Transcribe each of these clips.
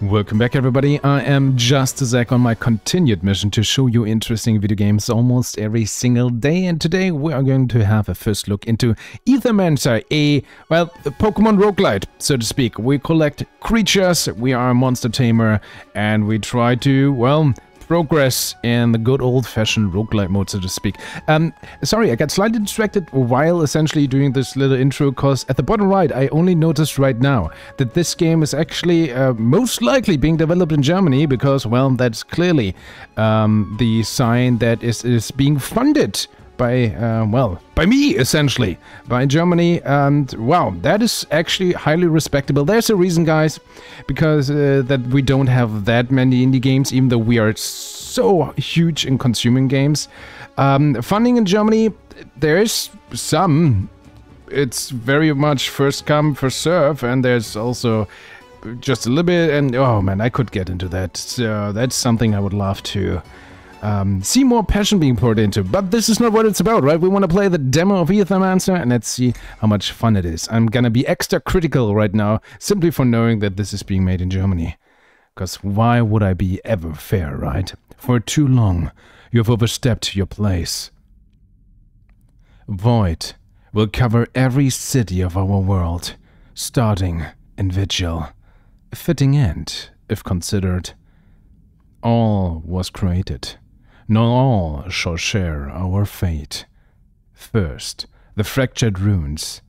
Welcome back, everybody. I am JustDaZack on my continued mission to show you interesting video games almost every single day, and today we are going to have a first look into Aethermancer, a Pokemon roguelite, so to speak. We collect creatures, we are a monster tamer, and we try to, well, progress in the good old-fashioned roguelite mode, so to speak. Sorry, I got slightly distracted while essentially doing this little intro, because at the bottom right, I only noticed right now that this game is actually most likely being developed in Germany, because, well, that's clearly the sign that is being funded by, by me, essentially, by Germany, and wow, that is actually highly respectable. There's a reason, guys, because that we don't have that many indie games, even though we are so huge in consuming games. Funding in Germany, there's some. It's very much first come, first serve, and there's also just a little bit, and oh man, I could get into that. So that's something I would love to see more passion being poured into, but this is not what it's about, right? We want to play the demo of Aethermancer, and let's see how much fun it is. I'm gonna be extra critical right now, simply for knowing that this is being made in Germany. Because why would I be ever fair, right? For too long, you've overstepped your place. Void will cover every city of our world, starting in Vigil. A fitting end, if considered. All was created. Not all shall share our fate. First, the fractured runes,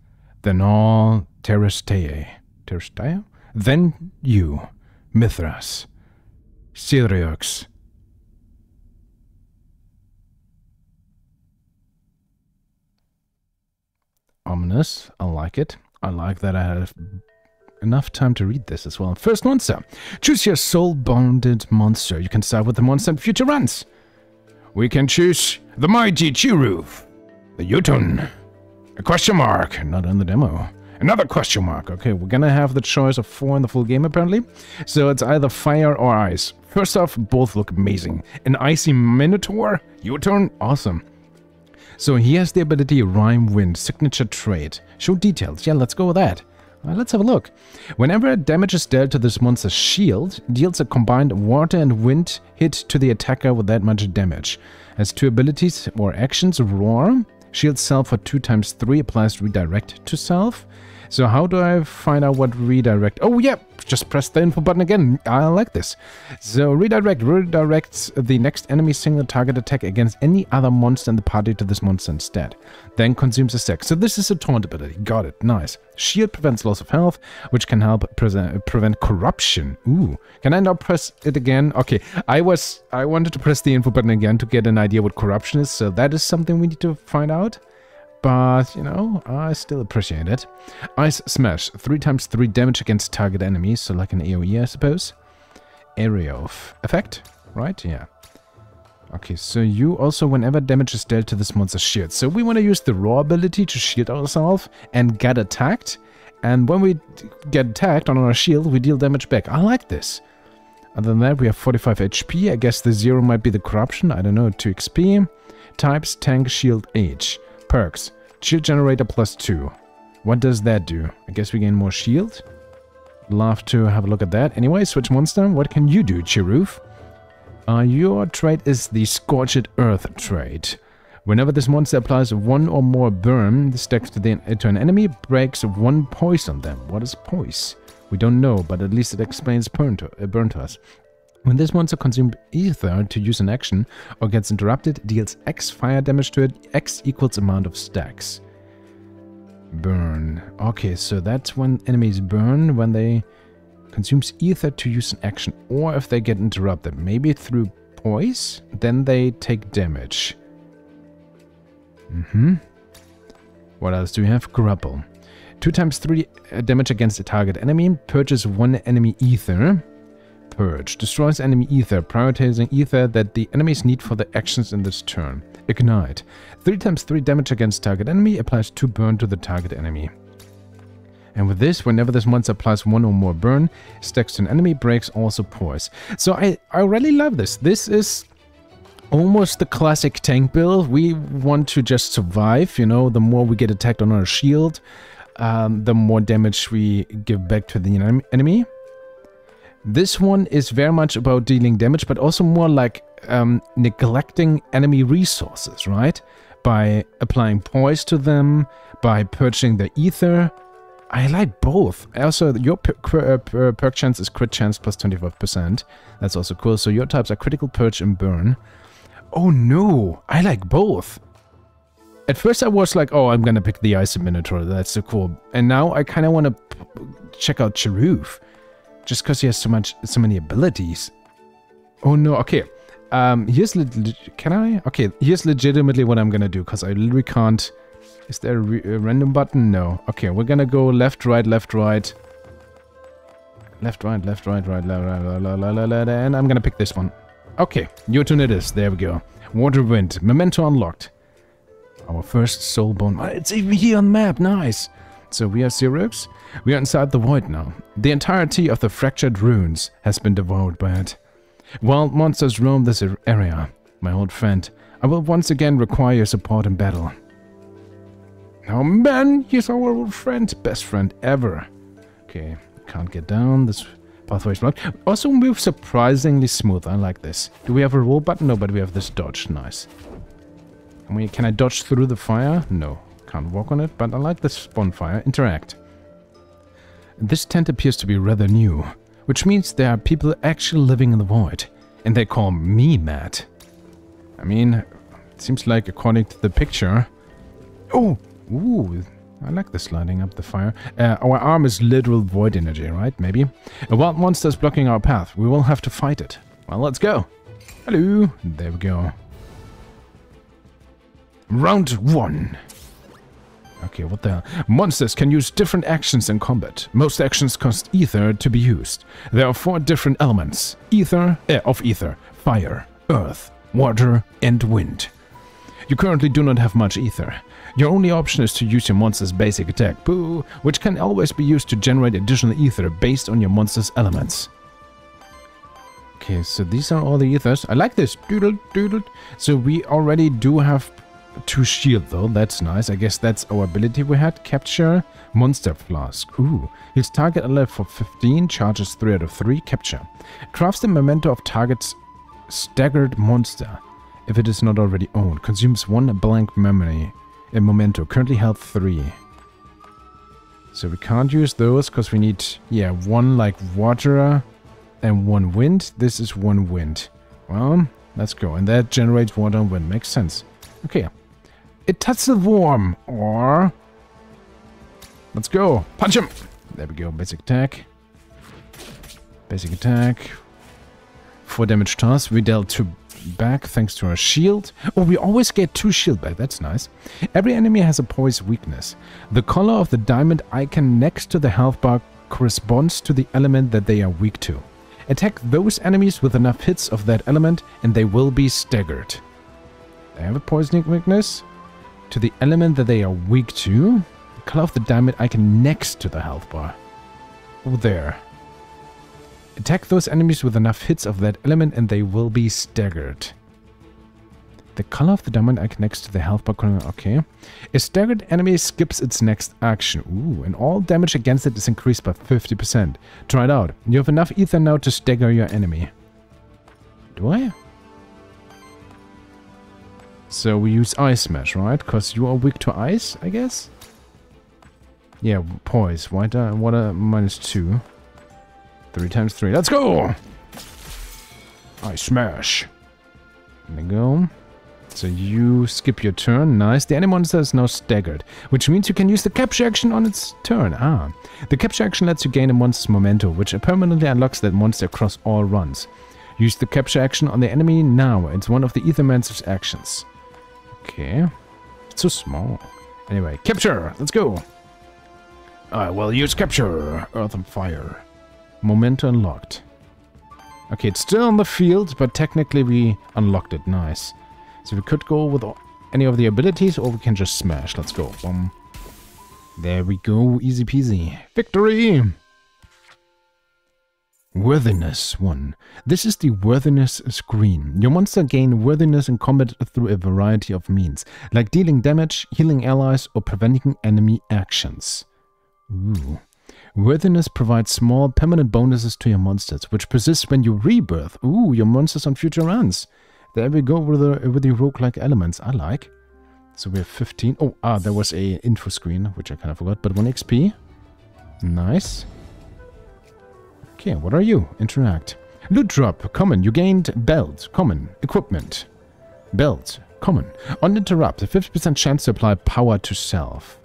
then all Terrestae. Terrestae? Then you, Mithras, Sirius. Ominous, I like it. I like that I have enough time to read this as well. First monster. Choose your soul-bonded monster. You can start with the monster in future runs. We can choose the mighty Chiruf, the Jotun, a question mark, not in the demo, another question mark. Okay, we're gonna have the choice of 4 in the full game apparently, so it's either fire or ice. First off, both look amazing. An icy minotaur, Jotun, awesome. So he has the ability Rhyme Wind, signature trait. Show details, yeah, let's go with that. Let's have a look. Whenever damage is dealt to this monster's shield, deals a combined water and wind hit to the attacker with that much damage. Has 2 abilities or actions. Roar, shield self for 2×3, applies redirect to self. So how do I find out what redirect? Oh yeah, just press the info button again. I like this. So redirect redirects the next enemy single target attack against any other monster in the party to this monster instead. Then consumes a stack. So this is a taunt ability. Got it. Nice. Shield prevents loss of health, which can help prevent corruption. Ooh. Can I now press it again? Okay. I wanted to press the info button again to get an idea what corruption is. So that is something we need to find out. But, you know, I still appreciate it. Ice Smash, 3×3 damage against target enemies, so like an AoE, I suppose. Area of effect, right? Yeah. Okay, so you also, whenever damage is dealt to this monster's shield. So we want to use the raw ability to shield ourselves and get attacked. And when we get attacked on our shield, we deal damage back. I like this. Other than that, we have 45 HP. I guess the 0 might be the corruption. I don't know, 2 XP. Types, tank, shield, H. Perks. Shield generator +2. What does that do? I guess we gain more shield. Love to have a look at that. Anyway, switch monster. What can you do, Chiruf? Your trait is the Scorched Earth trait. Whenever this monster applies 1 or more burn stacks to an enemy, breaks 1 poise on them. What is poise? We don't know, but at least it explains burn to us. When this monster consumes ether to use an action or gets interrupted, deals X fire damage to it, X equals amount of stacks. Burn. Okay, so that's when enemies burn, when they consumes ether to use an action, or if they get interrupted. Maybe through poise, then they take damage. What else do we have? Grapple. 2×3 damage against a target enemy. Purges 1 enemy ether. Purge. Destroys enemy ether, prioritizing ether that the enemies need for the actions in this turn. Ignite. 3×3 damage against target enemy, applies 2 burn to the target enemy. And with this, whenever this monster applies 1 or more burn, stacks to an enemy, breaks also poise. So I really love this. This is almost the classic tank build. We want to just survive, you know, the more we get attacked on our shield, the more damage we give back to the enemy. This one is very much about dealing damage, but also more like neglecting enemy resources, right? By applying poise to them, by purging the ether. I like both. Also, your perk chance is crit chance plus 25%. That's also cool. So your types are critical, purge, and burn. Oh no, I like both. At first I was like, oh, I'm gonna pick the Ice Minotaur, that's so cool. And now I kind of want to check out Cheroof. Just because he has so many abilities. Oh no, okay. Here's here's legitimately what I'm gonna do, because I literally can't... Is there a random button? No. Okay, we're gonna go left, right, left, right. Left, right, left, right, right, and I'm gonna pick this one. Okay, your turn it is. There we go. Water, wind. Memento unlocked. Our first soulbone. It's even here on the map. Nice. So we are Xerox. We are inside the void now. The entirety of the fractured ruins has been devoured by it. Wild monsters roam this area. My old friend, I will once again require your support in battle. Oh man, he's our old friend. Best friend ever. Okay, can't get down. This pathway is blocked. Also moves surprisingly smooth. I like this. Do we have a roll button? No, but we have this dodge. Nice. Can I dodge through the fire? No. Can't walk on it, but I like this bonfire. Interact. This tent appears to be rather new, which means there are people actually living in the void, and they call me Matt. I mean, it seems like according to the picture... Oh! Ooh, I like this lighting up the fire. Our arm is literal void energy, right? Maybe? A wild monster is blocking our path. We will have to fight it. Well, let's go. Hello. There we go. Round 1. Okay, what the hell? Monsters can use different actions in combat. Most actions cost ether to be used. There are 4 different elements. Of ether. Fire, earth, water, and wind. You currently do not have much ether. Your only option is to use your monster's basic attack, Boo, which can always be used to generate additional ether based on your monster's elements. Okay, so these are all the ethers. I like this. Doodle, doodle. So we already do have 2 shield though. That's nice. I guess that's our ability we had. Capture Monster Flask. Ooh. Heals target alive for 15. Charges 3 out of 3. Capture. Crafts the memento of target's staggered monster if it is not already owned. Consumes 1 blank memory. A memento. Currently held 3. So we can't use those because we need, yeah, 1 like water and 1 wind. This is 1 wind. Well, let's go. And that generates water and wind. Makes sense. Okay. It touches the worm. Or... Let's go. Punch him. There we go. Basic attack. Basic attack. 4 damage toss. We dealt 2 back thanks to our shield. Oh, we always get 2 shield back. That's nice. Every enemy has a poise weakness. The color of the diamond icon next to the health bar corresponds to the element that they are weak to. Attack those enemies with enough hits of that element and they will be staggered. They have a poisoning weakness to the element that they are weak to. The color of the diamond icon next to the health bar. Oh, there. Attack those enemies with enough hits of that element and they will be staggered. The color of the diamond icon next to the health bar. Okay. A staggered enemy skips its next action. Ooh, and all damage against it is increased by 50%. Try it out. You have enough ether now to stagger your enemy. Do I? So we use Ice Smash, right? Because you are weak to ice, I guess? Yeah, poise. Water -2. 3 times 3. Let's go! Ice Smash. There we go. So you skip your turn. Nice. The enemy monster is now staggered, which means you can use the capture action on its turn. Ah. The capture action lets you gain a monster's memento, which permanently unlocks that monster across all runs. Use the capture action on the enemy now. It's one of the Aethermancer's actions. Okay. It's so small. Anyway, capture! Let's go! I will use capture! Earth and fire. Memento unlocked. Okay, it's still on the field, but technically we unlocked it. Nice. So we could go with any of the abilities, or we can just smash. Let's go. Boom. There we go. Easy peasy. Victory! Worthiness 1. This is the worthiness screen. Your monster gain worthiness in combat through a variety of means, like dealing damage, healing allies, or preventing enemy actions. Ooh. Worthiness provides small permanent bonuses to your monsters, which persist when you rebirth. Ooh, your monsters on future runs. There we go with the roguelike elements. I like. So we have 15. Oh, there was a info screen, which I kind of forgot. But 1 XP. Nice. Okay, what are you? Interact. Loot drop. Common. You gained belt. Common. Equipment. Belt. Common. Uninterrupt. A 50% chance to apply power to self.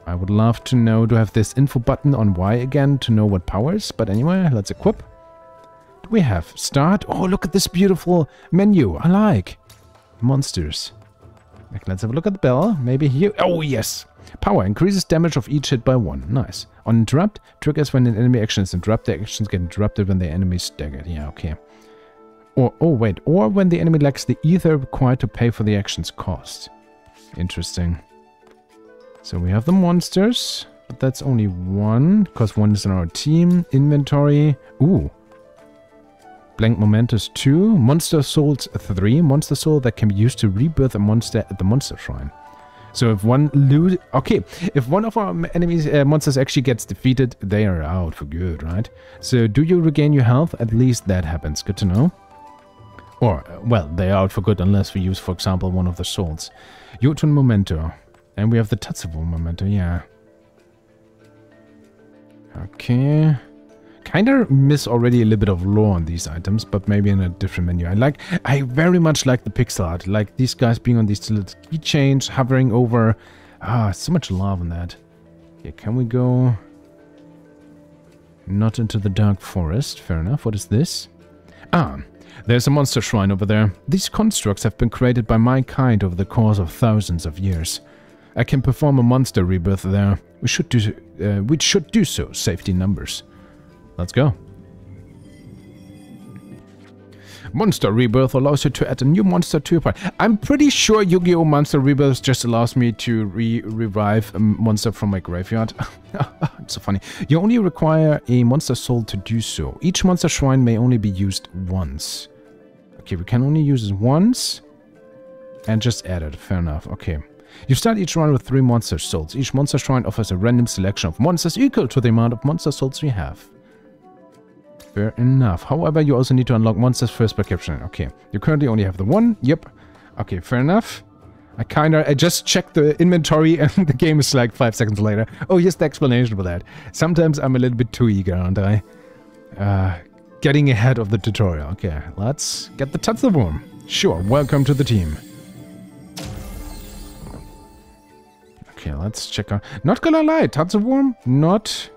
I would love to know, to have this info button on Y again to know what powers. But anyway, let's equip. We have start. Oh, look at this beautiful menu. I like. Monsters. Let's have a look at the bell. Maybe here. Oh, yes. Power increases damage of each hit by 1. Nice. On interrupt, triggers when an enemy action is interrupted. The actions get interrupted when the enemy is staggered. Yeah, okay. Or, oh, wait. Or when the enemy lacks the ether required to pay for the action's cost. Interesting. So we have the monsters. But that's only 1. Because 1 is in our team. Inventory. Ooh. Blank Mementos 2, Monster Souls 3, Monster Soul that can be used to rebirth a monster at the Monster Shrine. So if one if one of our enemies monsters actually gets defeated, they are out for good, right? So do you regain your health? At least that happens. Good to know. Or, well, they are out for good unless we use, for example, one of the souls. Jotun Memento. And we have the Tatsubo Memento, yeah. Okay. Kinda miss already a little bit of lore on these items, but maybe in a different menu. I very much like the pixel art. Like these guys being on these little keychains, hovering over. So much love on that. Okay, can we go? Not into the dark forest. Fair enough. What is this? There's a monster shrine over there. These constructs have been created by my kind over the course of thousands of years. I can perform a monster rebirth there. We should do so. Safety numbers. Let's go. Monster Rebirth allows you to add a new monster to your party. I'm pretty sure Yu-Gi-Oh! Monster Rebirth just allows me to revive a monster from my graveyard. It's so funny. You only require a monster soul to do so. Each monster shrine may only be used once. Okay, we can only use it once. And just add it. Fair enough. Okay. You start each run with 3 monster souls. Each monster shrine offers a random selection of monsters equal to the amount of monster souls you have. Fair enough. However, you also need to unlock monsters first by capturing. Okay. You currently only have the 1. Yep. Okay, fair enough. I just checked the inventory and the game is like 5 seconds later. Oh, here's the explanation for that. Sometimes I'm a little bit too eager, aren't I? Getting ahead of the tutorial. Okay, let's get the Tatsuworm. Sure, welcome to the team. Okay, let's check out. Not gonna lie, Tatsuworm, not...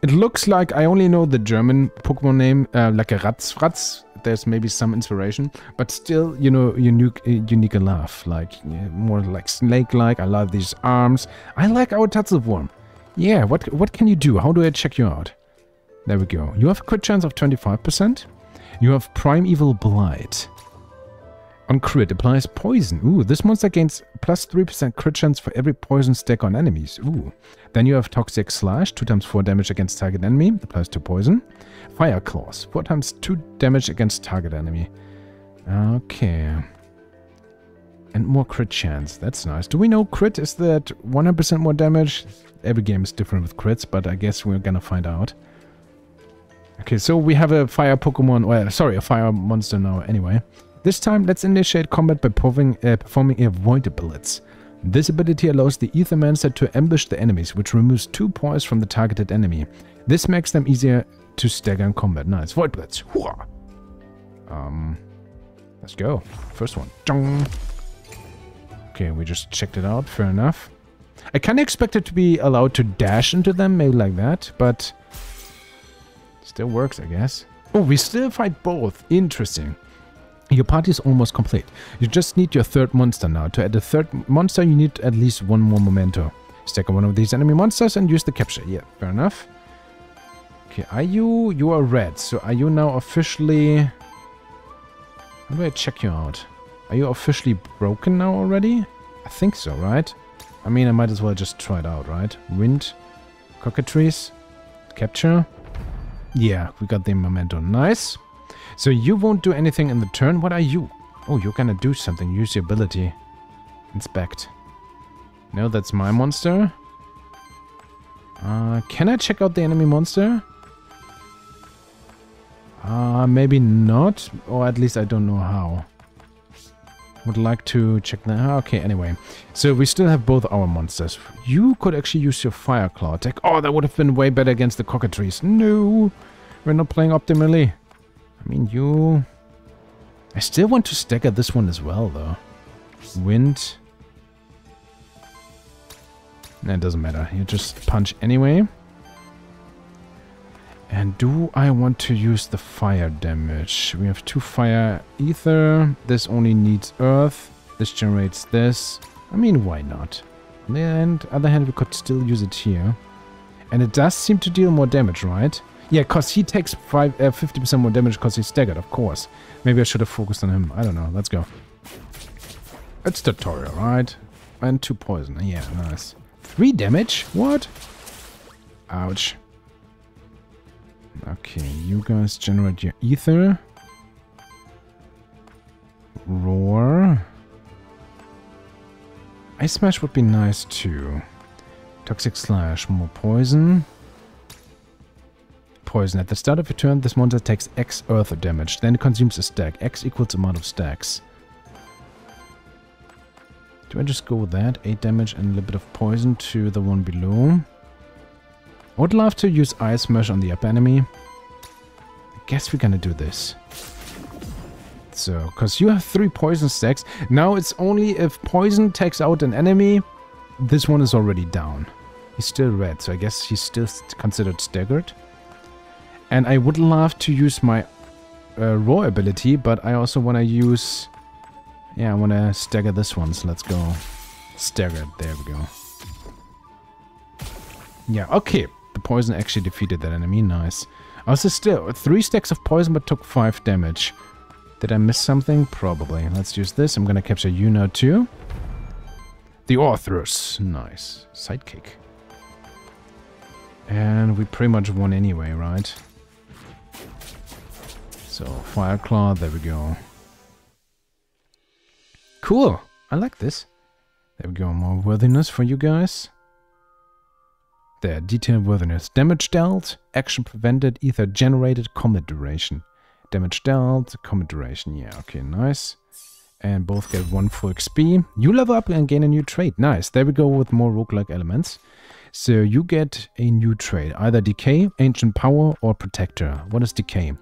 It looks like I only know the German Pokemon name, like a Ratzfratz. There's maybe some inspiration, but still, you know, unique enough. Like, more like snake-like. I love these arms. I like our Tatsuworm. Yeah, what can you do? How do I check you out? There we go. You have a crit chance of 25%. You have Primeval Blight. On crit, applies poison. Ooh, this monster gains plus 3% crit chance for every poison stack on enemies. Ooh. Then you have Toxic Slash, 2 times 4 damage against target enemy, applies to poison. Fire Claws, 4 times 2 damage against target enemy. Okay. And more crit chance, that's nice. Do we know crit? Is that 100% more damage? Every game is different with crits, but I guess we're gonna find out. Okay, so we have a fire Pokemon, well, sorry, a fire monster now anyway. This time, let's initiate combat by performing Avoid Bullets. This ability allows the Aethermancer to ambush the enemies, which removes 2 points from the targeted enemy. This makes them easier to stagger in combat. Nice. Void Blitz. Hooah! Let's go. First one. Okay, we just checked it out. Fair enough. I kind of expect it to be allowed to dash into them, maybe like that, but... Still works, I guess. Oh, we still fight both. Interesting. Your party is almost complete. You just need your 3rd monster now. To add a 3rd monster, you need at least 1 more memento. Stack on one of these enemy monsters and use the capture. Yeah, fair enough. Okay, are you... You are red. So are you now officially... How do I check you out? Are you officially broken now already? I think so, right? I mean, I might as well just try it out, right? Wind. Cockatrice. Capture. Yeah, we got the memento. Nice. So you won't do anything in the turn. What are you? Oh, you're gonna do something. Use your ability. Inspect. No, that's my monster. Can I check out the enemy monster? Maybe not. Or at least I don't know how. Would like to check that. Okay, anyway. So we still have both our monsters. You could actually use your Fire Claw attack. Oh, that would have been way better against the cockatrice. No! We're not playing optimally. I mean, you... I still want to stagger this one as well, though. Wind. Nah, it doesn't matter. You just punch anyway. And do I want to use the fire damage? We have 2 fire ether. This only needs earth. This generates this. I mean, why not? On the other hand, we could still use it here. And it does seem to deal more damage, right? Yeah, because he takes 50% more damage because he's staggered, of course. Maybe I should have focused on him. I don't know. Let's go. It's tutorial, right? And 2 poison. Yeah, nice. 3 damage? What? Ouch. Okay, you guys generate your ether. Roar. Ice Smash would be nice too. Toxic Slash, more poison. Poison. At the start of your turn, this monster takes X earth damage. Then it consumes a stack. X equals amount of stacks. Do I just go with that? 8 damage and a little bit of poison to the one below. I would love to use Ice Smash on the upper enemy. I guess we're gonna do this. So, because you have 3 poison stacks. Now it's only if poison takes out an enemy, this one is already down. He's still red, so I guess he's still considered staggered. And I would love to use my Roar ability, but I also want to use... Yeah, I want to stagger this one, so let's go. Stagger, there we go. Yeah, okay. The poison actually defeated that enemy, nice. Also still, 3 stacks of poison but took 5 damage. Did I miss something? Probably. Let's use this. I'm gonna capture you now too. The Authors. Nice. Sidekick. And we pretty much won anyway, right? So, Fire Claw, there we go. Cool. I like this. There we go. More worthiness for you guys. There, detailed worthiness. Damage dealt, action prevented, ether generated, combat duration. Damage dealt, combat duration. Yeah, okay, nice. And both get 1 full XP. You level up and gain a new trait. Nice. There we go with more roguelike elements. So you get a new trait. Either Decay, Ancient Power, or Protector. What is Decay?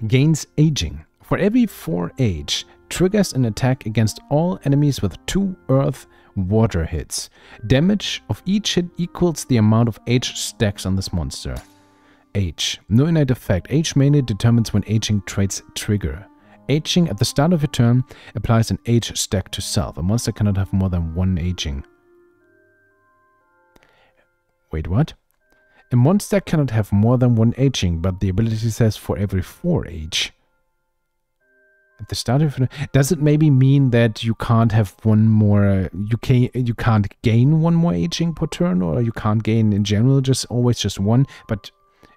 Gains aging. For every 4 age, triggers an attack against all enemies with 2 earth water hits. Damage of each hit equals the amount of age stacks on this monster. Age. No innate effect. Age mainly determines when aging traits trigger. Aging at the start of your turn applies an age stack to self. A monster cannot have more than 1 aging. Wait, what? A monster cannot have more than 1 aging, but the ability says for every 4 age. At the start of your turn, does it maybe mean that you can't have 1 more, you can't gain 1 more aging per turn, or you can't gain in general always just 1, but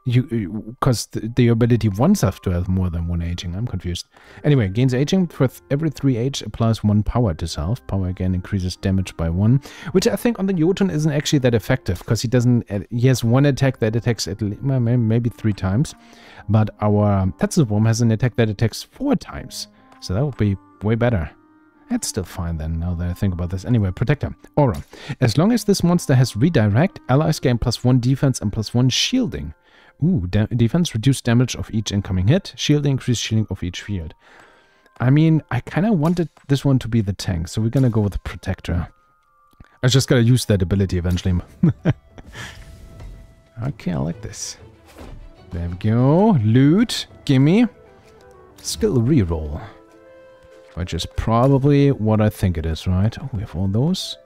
because the ability wants us to have more than 1 aging. I'm confused. Anyway, gains aging for every 3 age, applies 1 power to self. Power again increases damage by 1, which I think on the Jotun isn't actually that effective, because he has 1 attack that attacks at maybe 3 times, but our Tetsuworm has an attack that attacks 4 times, so that would be way better. That's still fine then, now that I think about this. Anyway, Protector. Aura. As long as this monster has Redirect, allies gain +1 defense and +1 shielding. Ooh, defense, reduce damage of each incoming hit. Shielding, increase shielding of each field. I mean, I kind of wanted this one to be the tank, so we're gonna go with the Protector. I just gotta use that ability eventually. Okay, I like this. There we go. Loot, gimme. Skill reroll. Which is probably what I think it is, right? Oh, we have all those.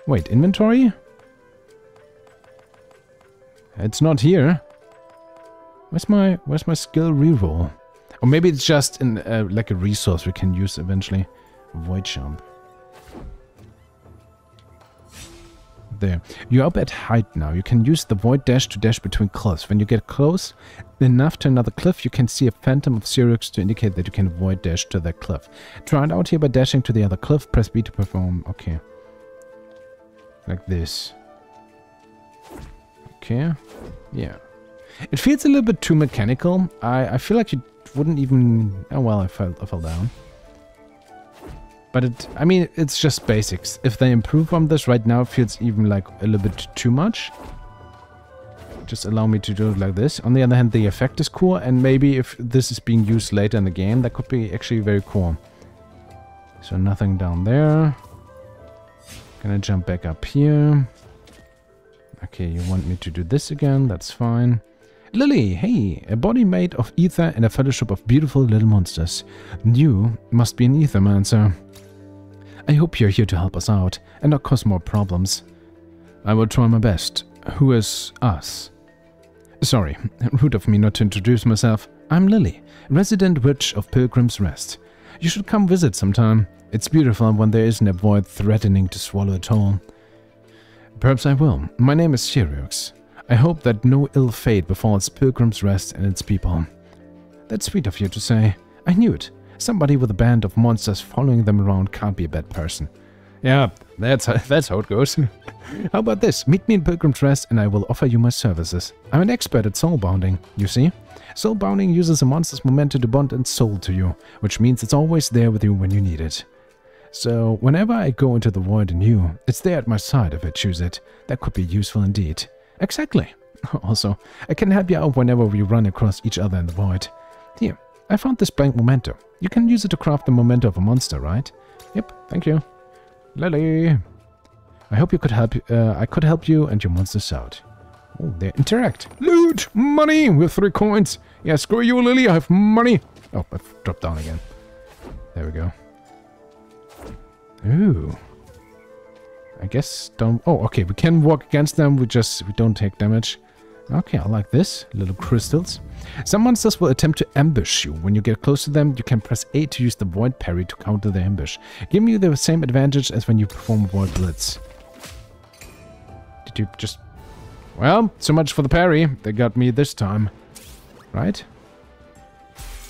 Wait, inventory? It's not here. Where's my skill reroll? Or maybe it's just in like a resource we can use eventually. Void jump. There. You're up at height now. You can use the void dash to dash between cliffs. When you get close enough to another cliff, you can see a phantom of Xerox to indicate that you can void dash to that cliff. Try it out here by dashing to the other cliff. Press B to perform. Okay. Like this. Okay. Yeah. It feels a little bit too mechanical. I feel like you wouldn't even... Oh, well, I fell down. But I mean, it's just basics. If they improve on this right now, it feels even like a little bit too much. Just allow me to do it like this. On the other hand, the effect is cool, and maybe if this is being used later in the game, that could be actually very cool. So nothing down there. Gonna jump back up here. Okay, you want me to do this again? That's fine. Lily, hey, a body made of ether and a fellowship of beautiful little monsters. You must be an Aethermancer. I hope you're here to help us out and not cause more problems. I will try my best. Who is us? Sorry, rude of me not to introduce myself. I'm Lily, resident witch of Pilgrim's Rest. You should come visit sometime. It's beautiful when there isn't a void threatening to swallow it whole. Perhaps I will. My name is Sirius. I hope that no ill fate befalls Pilgrim's Rest and its people. That's sweet of you to say. I knew it. Somebody with a band of monsters following them around can't be a bad person. Yeah, that's how it goes. How about this? Meet me in Pilgrim's Rest and I will offer you my services. I'm an expert at soulbounding, you see? Soulbounding uses a monster's momentum to bond its soul to you, which means it's always there with you when you need it. So, whenever I go into the void in you, it's there at my side if I choose it. That could be useful indeed. Exactly. Also, I can help you out whenever we run across each other in the void. Here, I found this blank memento. You can use it to craft the memento of a monster, right? Yep, thank you. Lily. I hope you could help. I could help you and your monsters out. Oh, they interact. Loot! Money! With 3 coins! Yeah, screw you, Lily, I have money! Oh, I've dropped down again. There we go. Ooh. I guess don't... Oh, okay, we can walk against them, we don't take damage. Okay, I like this. Little crystals. Some monsters will attempt to ambush you. When you get close to them, you can press A to use the Void Parry to counter the ambush, giving you the same advantage as when you perform Void Blitz. Did you just... Well, so much for the parry. They got me this time. Right?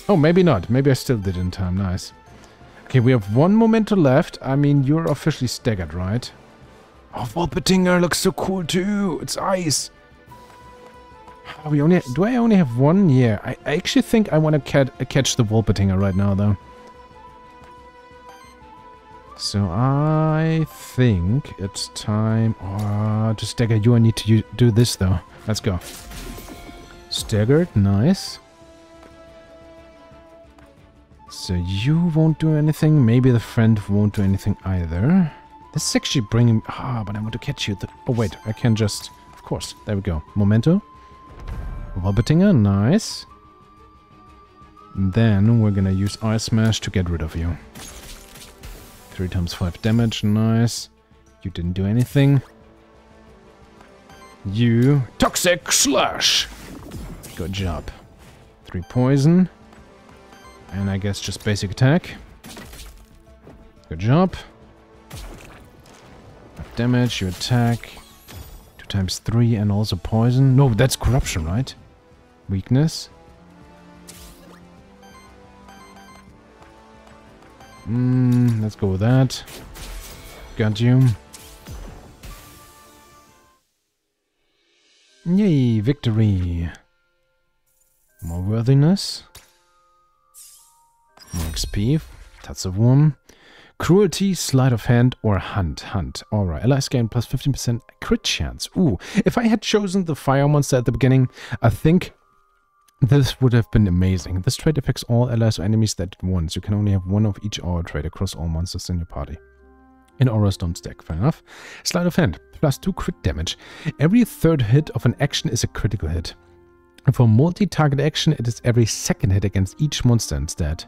Oh, maybe not. Maybe I still did in time. Nice. Okay, we have 1 memento left. I mean, you're officially staggered, right? Oh, Wolpertinger looks so cool too. It's ice. Oh, do I only have 1? Yeah, I actually think I want to catch the Wolpertinger right now, though. So I think it's time to stagger you. I need to do this, though. Let's go. Staggered, nice. So you won't do anything. Maybe the friend won't do anything either. This is actually bringing... but I want to catch you. Oh, wait. I can just... Of course. There we go. Memento. Wolpertinger. Nice. And then we're gonna use Ice Smash to get rid of you. 3 times 5 damage. Nice. You didn't do anything. You... Toxic Slash! Good job. 3 poison. And I guess just basic attack. Good job. 5 damage, you attack. 2 times 3 and also poison. No, that's corruption, right? Weakness. Let's go with that. Got you. Yay, victory. More worthiness. More XP. Touch of Worm. Cruelty, Sleight of Hand, or Hunt. Hunt. Alright. Allies gain plus 15% crit chance. Ooh. If I had chosen the Fire Monster at the beginning, I think this would have been amazing. This trait affects all allies or enemies that at once. You can only have 1 of each aura trait across all monsters in your party. And auras don't stack. Fair enough. Sleight of Hand. Plus 2 crit damage. Every 3rd hit of an action is a critical hit. And for multi-target action, it is every 2nd hit against each monster instead.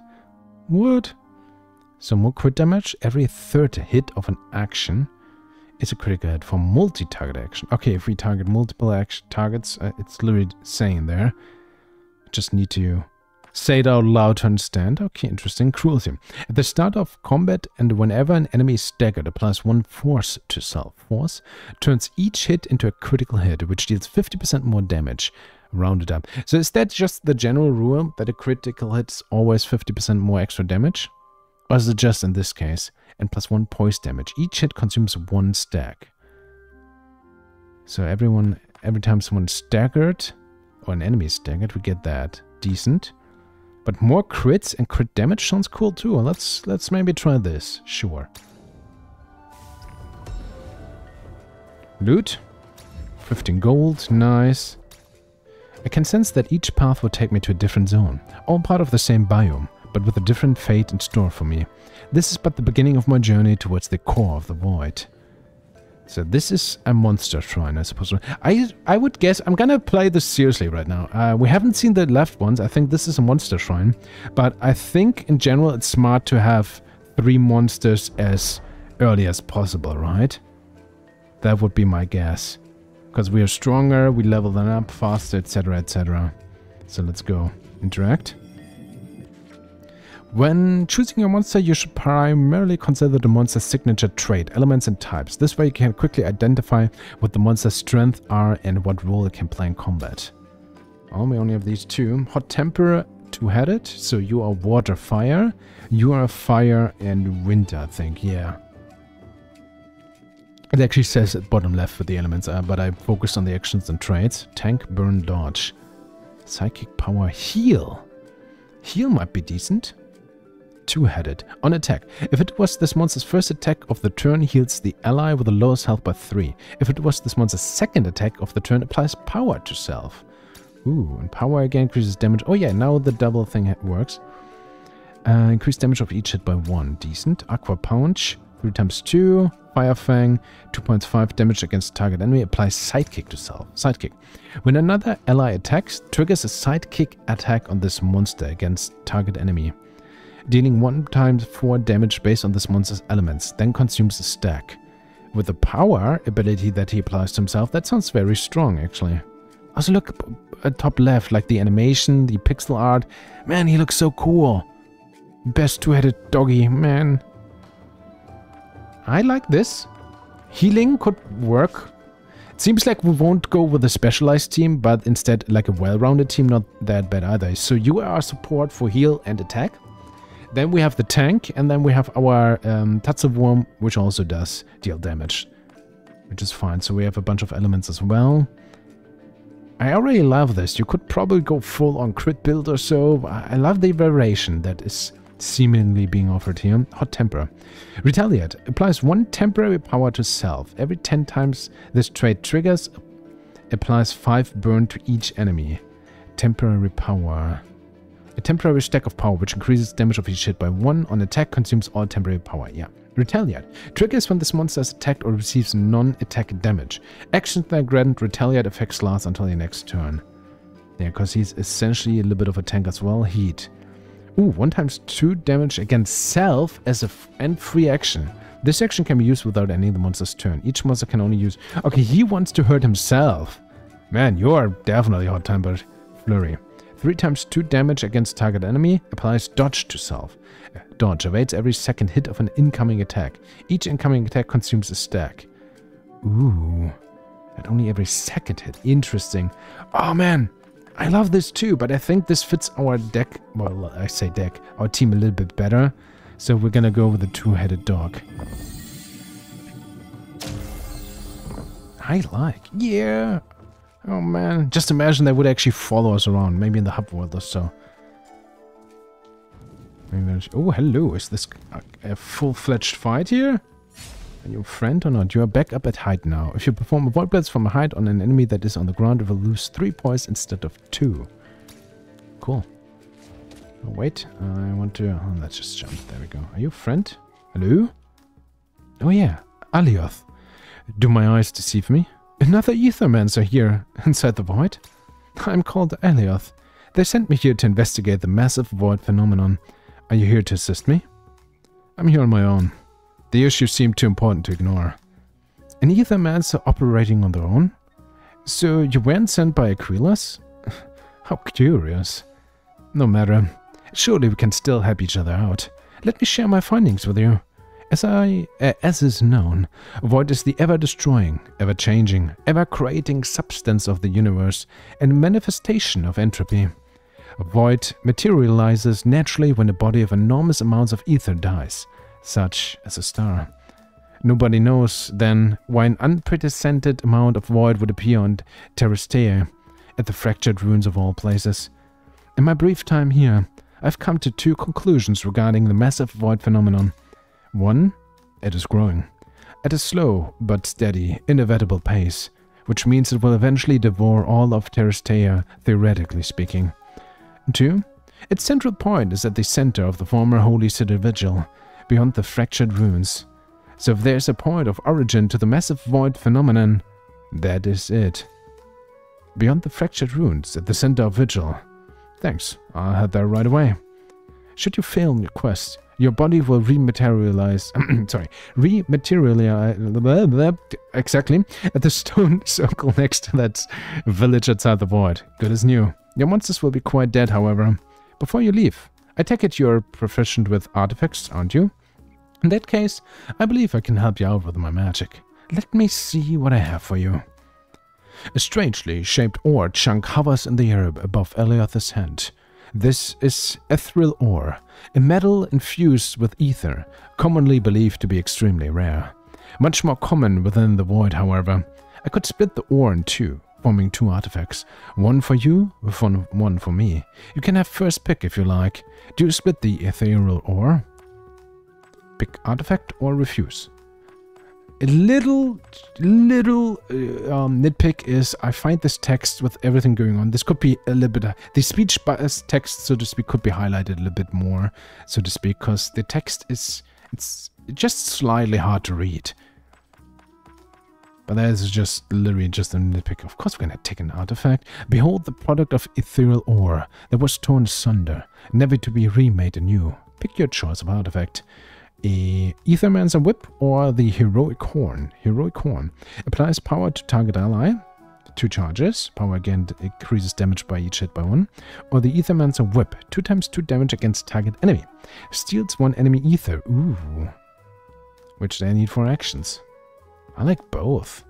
What? So more crit damage. Every 3rd hit of an action is a critical hit for multi-target action. Okay, if we target multiple targets, it's literally saying there. Just need to say it out loud to understand. Okay, interesting. Cruelty. At the start of combat and whenever an enemy is staggered, applies 1 force to self. Force turns each hit into a critical hit, which deals 50% more damage. Rounded up. So is that just the general rule that a critical hit is always 50% more extra damage? Or is it just in this case? And plus 1 poise damage. Each hit consumes 1 stack. So every time someone's staggered, or an enemy is staggered, we get that. Decent. But more crits and crit damage sounds cool too. Let's maybe try this. Sure. Loot. 15 gold. Nice. I can sense that each path will take me to a different zone. All part of the same biome, but with a different fate in store for me. This is but the beginning of my journey towards the core of the void. So this is a monster shrine, I suppose. I would guess, I'm gonna play this seriously right now. We haven't seen the left ones. I think this is a monster shrine. But I think in general it's smart to have 3 monsters as early as possible, right? That would be my guess. Because we are stronger, we level them up faster, etc, etc. So let's go. Interact. When choosing your monster, you should primarily consider the monster's signature trait, elements and types. This way you can quickly identify what the monster's strengths are and what role it can play in combat. Oh, we only have these 2. Hot temper, 2-headed. So you are water, fire. You are fire and wind, I think. Yeah. It actually says at bottom left for the elements, but I focused on the actions and traits. Tank, burn, dodge. Psychic power, heal. Heal might be decent. 2-headed. On attack. If it was this monster's first attack of the turn, heals the ally with the lowest health by 3. If it was this monster's second attack of the turn, applies power to self. Ooh, and power again increases damage. Oh yeah, now the double thing works. Increase damage of each hit by 1. Decent. Aqua Punch. 3 times 2. Fire Fang. 2.5 damage against target enemy. Applies sidekick to self. Sidekick. When another ally attacks, triggers a sidekick attack on this monster against target enemy, dealing 1 times 4 damage based on this monster's elements, then consumes a stack. With the power ability that he applies to himself, that sounds very strong, actually. Also, look at top left, like the animation, the pixel art. Man, he looks so cool. Best 2-headed doggy, man. I like this. Healing could work. It seems like we won't go with a specialized team, but instead like a well-rounded team, not that bad either. So you are support for heal and attack. Then we have the tank, and then we have our Tatsuworm, which also does deal damage, which is fine. So we have a bunch of elements as well. I already love this. You could probably go full on crit build or so. I love the variation that is seemingly being offered here. Hot temper. Retaliate. Applies 1 temporary power to self. Every 10 times this trait triggers, applies 5 burn to each enemy. Temporary power. A temporary stack of power, which increases damage of each hit by 1. On attack, consumes all temporary power. Yeah. Retaliate. Triggers when this monster is attacked or receives non-attack damage. Actions that grant retaliate effects last until your next turn. Yeah, because he's essentially a little bit of a tank as well. Heat. Ooh, 1 times 2 damage against self as a free action. This action can be used without any of the monster's turn. Each monster can only use... Okay, he wants to hurt himself. Man, you are definitely hot-tempered. Flurry. 3 times 2 damage against target enemy. Applies dodge to self. Dodge evades every second hit of an incoming attack. Each incoming attack consumes a stack. Ooh. And only every second hit. Interesting. Oh, man. I love this too, but I think this fits our deck. Well, I say deck. Our team a little bit better. So we're gonna go with the 2-headed dog. I like. Yeah. Oh, man. Just imagine they would actually follow us around. Maybe in the hub world or so. Oh, hello. Is this a full-fledged fight here? Are you a friend or not? You are back up at height now. If you perform a void blast from a height on an enemy that is on the ground, it will lose 3 points instead of 2. Cool. Oh, wait. I want to... Oh, let's just jump. There we go. Are you a friend? Hello? Oh, yeah. Alioth. Do my eyes deceive me? Another Aethermancer here inside the void? I'm called Alioth. They sent me here to investigate the massive void phenomenon. Are you here to assist me? I'm here on my own. The issue seemed too important to ignore. An Aethermancer operating on their own? So you weren't sent by Aquilas? How curious. No matter. Surely we can still help each other out. Let me share my findings with you. As is known, void is the ever-destroying, ever-changing, ever-creating substance of the universe and manifestation of entropy. Void materializes naturally when a body of enormous amounts of ether dies, such as a star. Nobody knows then why an unprecedented amount of void would appear on Teristea, at the fractured ruins of all places. In my brief time here, I've come to 2 conclusions regarding the massive void phenomenon. 1, it is growing, at a slow but steady, inevitable pace, which means it will eventually devour all of Teristea, theoretically speaking. 2, its central point is at the center of the former holy city vigil, beyond the fractured ruins. So if there's a point of origin to the massive void phenomenon, that is it. Beyond the fractured ruins, at the center of vigil. Thanks, I'll head there right away. Should you fail in your quest, your body will rematerialize, exactly, at the stone circle next to that village outside the void. Good as new. Your monsters will be quite dead, however. Before you leave, I take it you're proficient with artifacts, aren't you? In that case, I believe I can help you out with my magic. Let me see what I have for you. A strangely shaped ore chunk hovers in the air above Eliotha's head. This is ethereal ore, a metal infused with ether, commonly believed to be extremely rare. Much more common within the void, however. I could split the ore in 2, forming 2 artifacts. One for you, one for me. You can have first pick if you like. Do you split the ethereal ore? Pick artifact or refuse. A little nitpick is I find this text with everything going on. This could be a little bit... the speech text, so to speak, could be highlighted a little bit more, so to speak, because the text is... it's just slightly hard to read. But that is just literally just a nitpick. Of course we're going to take an artifact. Behold the product of ethereal ore that was torn asunder, never to be remade anew. Pick your choice of artifact. A Aethermancer Whip or the Heroic Horn. Heroic Horn applies power to target ally, 2 charges. Power again increases damage by each hit by 1. Or the Aethermancer Whip, 2 times 2 damage against target enemy. Steals 1 enemy ether. Ooh. Which they need for actions. I like both.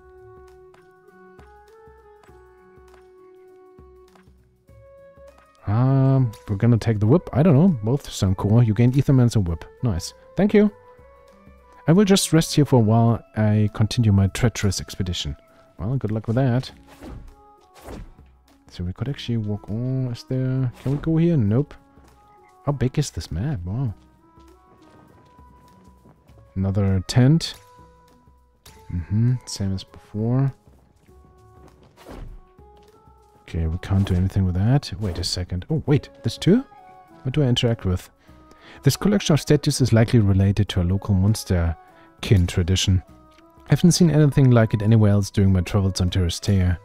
We're gonna take the whip. I don't know. Both sound cool. You gain Aethermancer Whip. Nice. Thank you. I will just rest here for a while. I continue my treacherous expedition. Well, good luck with that. So we could actually walk on. Is there... can we go here? Nope. How big is this map? Wow. Another tent. Same as before. Okay, we can't do anything with that. Wait a second. Oh, wait. There's 2? What do I interact with? This collection of statues is likely related to a local monster kin tradition. I haven't seen anything like it anywhere else during my travels on Teristea.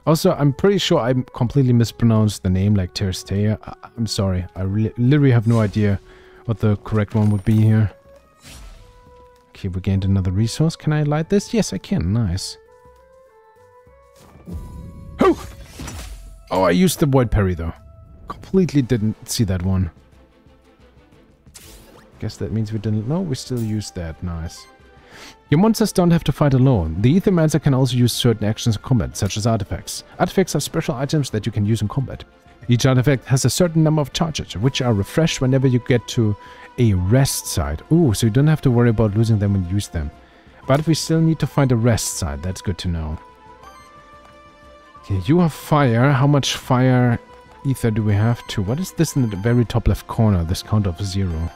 Also, I'm pretty sure I completely mispronounced the name like Teristea. I'm sorry. I literally have no idea what the correct one would be here. Okay, we gained another resource. Can I light this? Yes, I can. Nice. Oh! Oh, I used the void parry though. Completely didn't see that one. Guess that means we didn't... no, we still used that. Nice. Your monsters don't have to fight alone. The Aethermancer can also use certain actions in combat, such as artifacts. Artifacts are special items that you can use in combat. Each artifact has a certain number of charges, which are refreshed whenever you get to a rest site. Ooh, so you don't have to worry about losing them when you use them. But we still need to find a rest site. That's good to know. Okay, you have fire. How much fire ether do we have to? What is this in the very top left corner? This count of 0.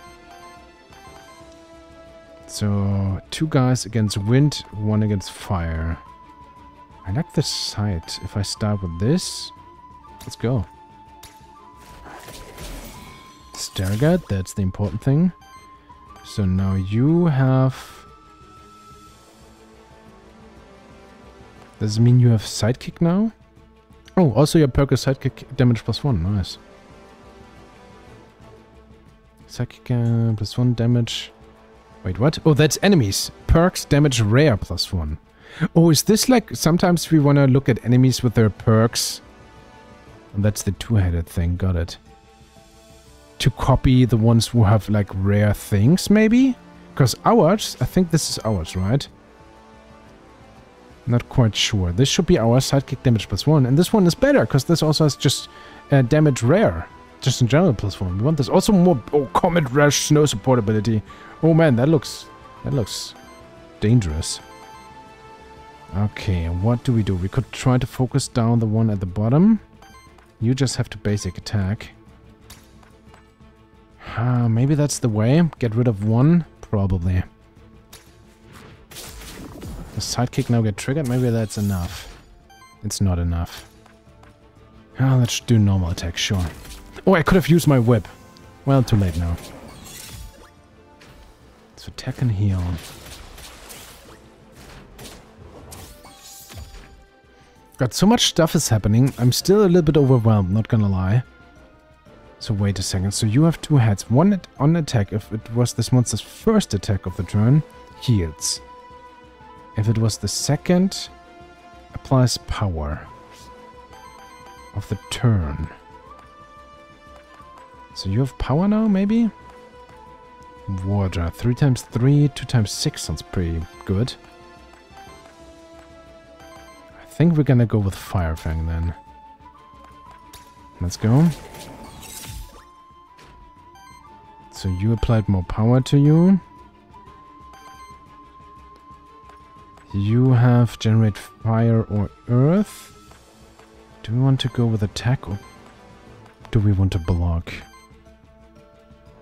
So, 2 guys against wind, 1 against fire. I like this site. If I start with this, let's go. Stargate, that's the important thing. So now you have... does it mean you have sidekick now? Oh, also your perk is sidekick damage +1. Nice. Sidekick +1 damage. Wait, what? Oh, that's enemies. Perks damage rare +1. Oh, is this like... sometimes we want to look at enemies with their perks. And that's the 2-headed thing. Got it. To copy the ones who have like rare things, maybe? Because ours... I think this is ours, right? Not quite sure. This should be our sidekick damage +1. And this one is better, because this also has just damage rare. Just in general +1. We want this. Also more... oh, Comet Rush, Snow Support ability. Oh man, that looks dangerous. Okay, what do? We could try to focus down the one at the bottom. You just have to basic attack. Maybe that's the way. Get rid of one? Probably. The sidekick now get triggered? Maybe that's enough. It's not enough. Let's do normal attack, sure. Oh, I could have used my whip. Well, too late now. So attack and heal. Got so much stuff is happening. I'm still a little bit overwhelmed, not gonna lie. So wait a second. So you have two heads. One on attack, if it was this monster's first attack of the turn, heals. If it was the second, applies power of the turn. So you have power now, maybe? Water. 3 times 3, 2 times 6 sounds pretty good. I think we're gonna go with Fire Fang then. Let's go. So you applied more power to you. You have generate fire or earth. Do we want to go with attack or do we want to block?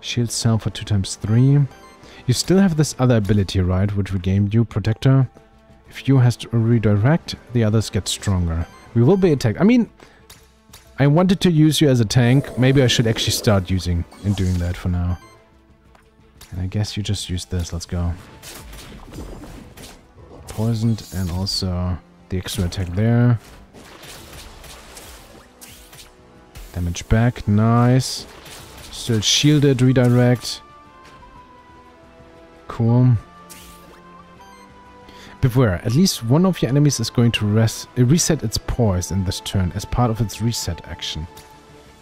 Shield cell for 2 times 3. You still have this other ability, right? Which we gained you, Protector. If you has to redirect, the others get stronger. We will be attacked. I mean, I wanted to use you as a tank. Maybe I should actually start using and doing that for now. And I guess you just use this. Let's go. Poisoned and also the extra attack there. Damage back. Nice. Still shielded. Redirect. Cool. Beware, at least one of your enemies is going to reset its poise in this turn as part of its reset action.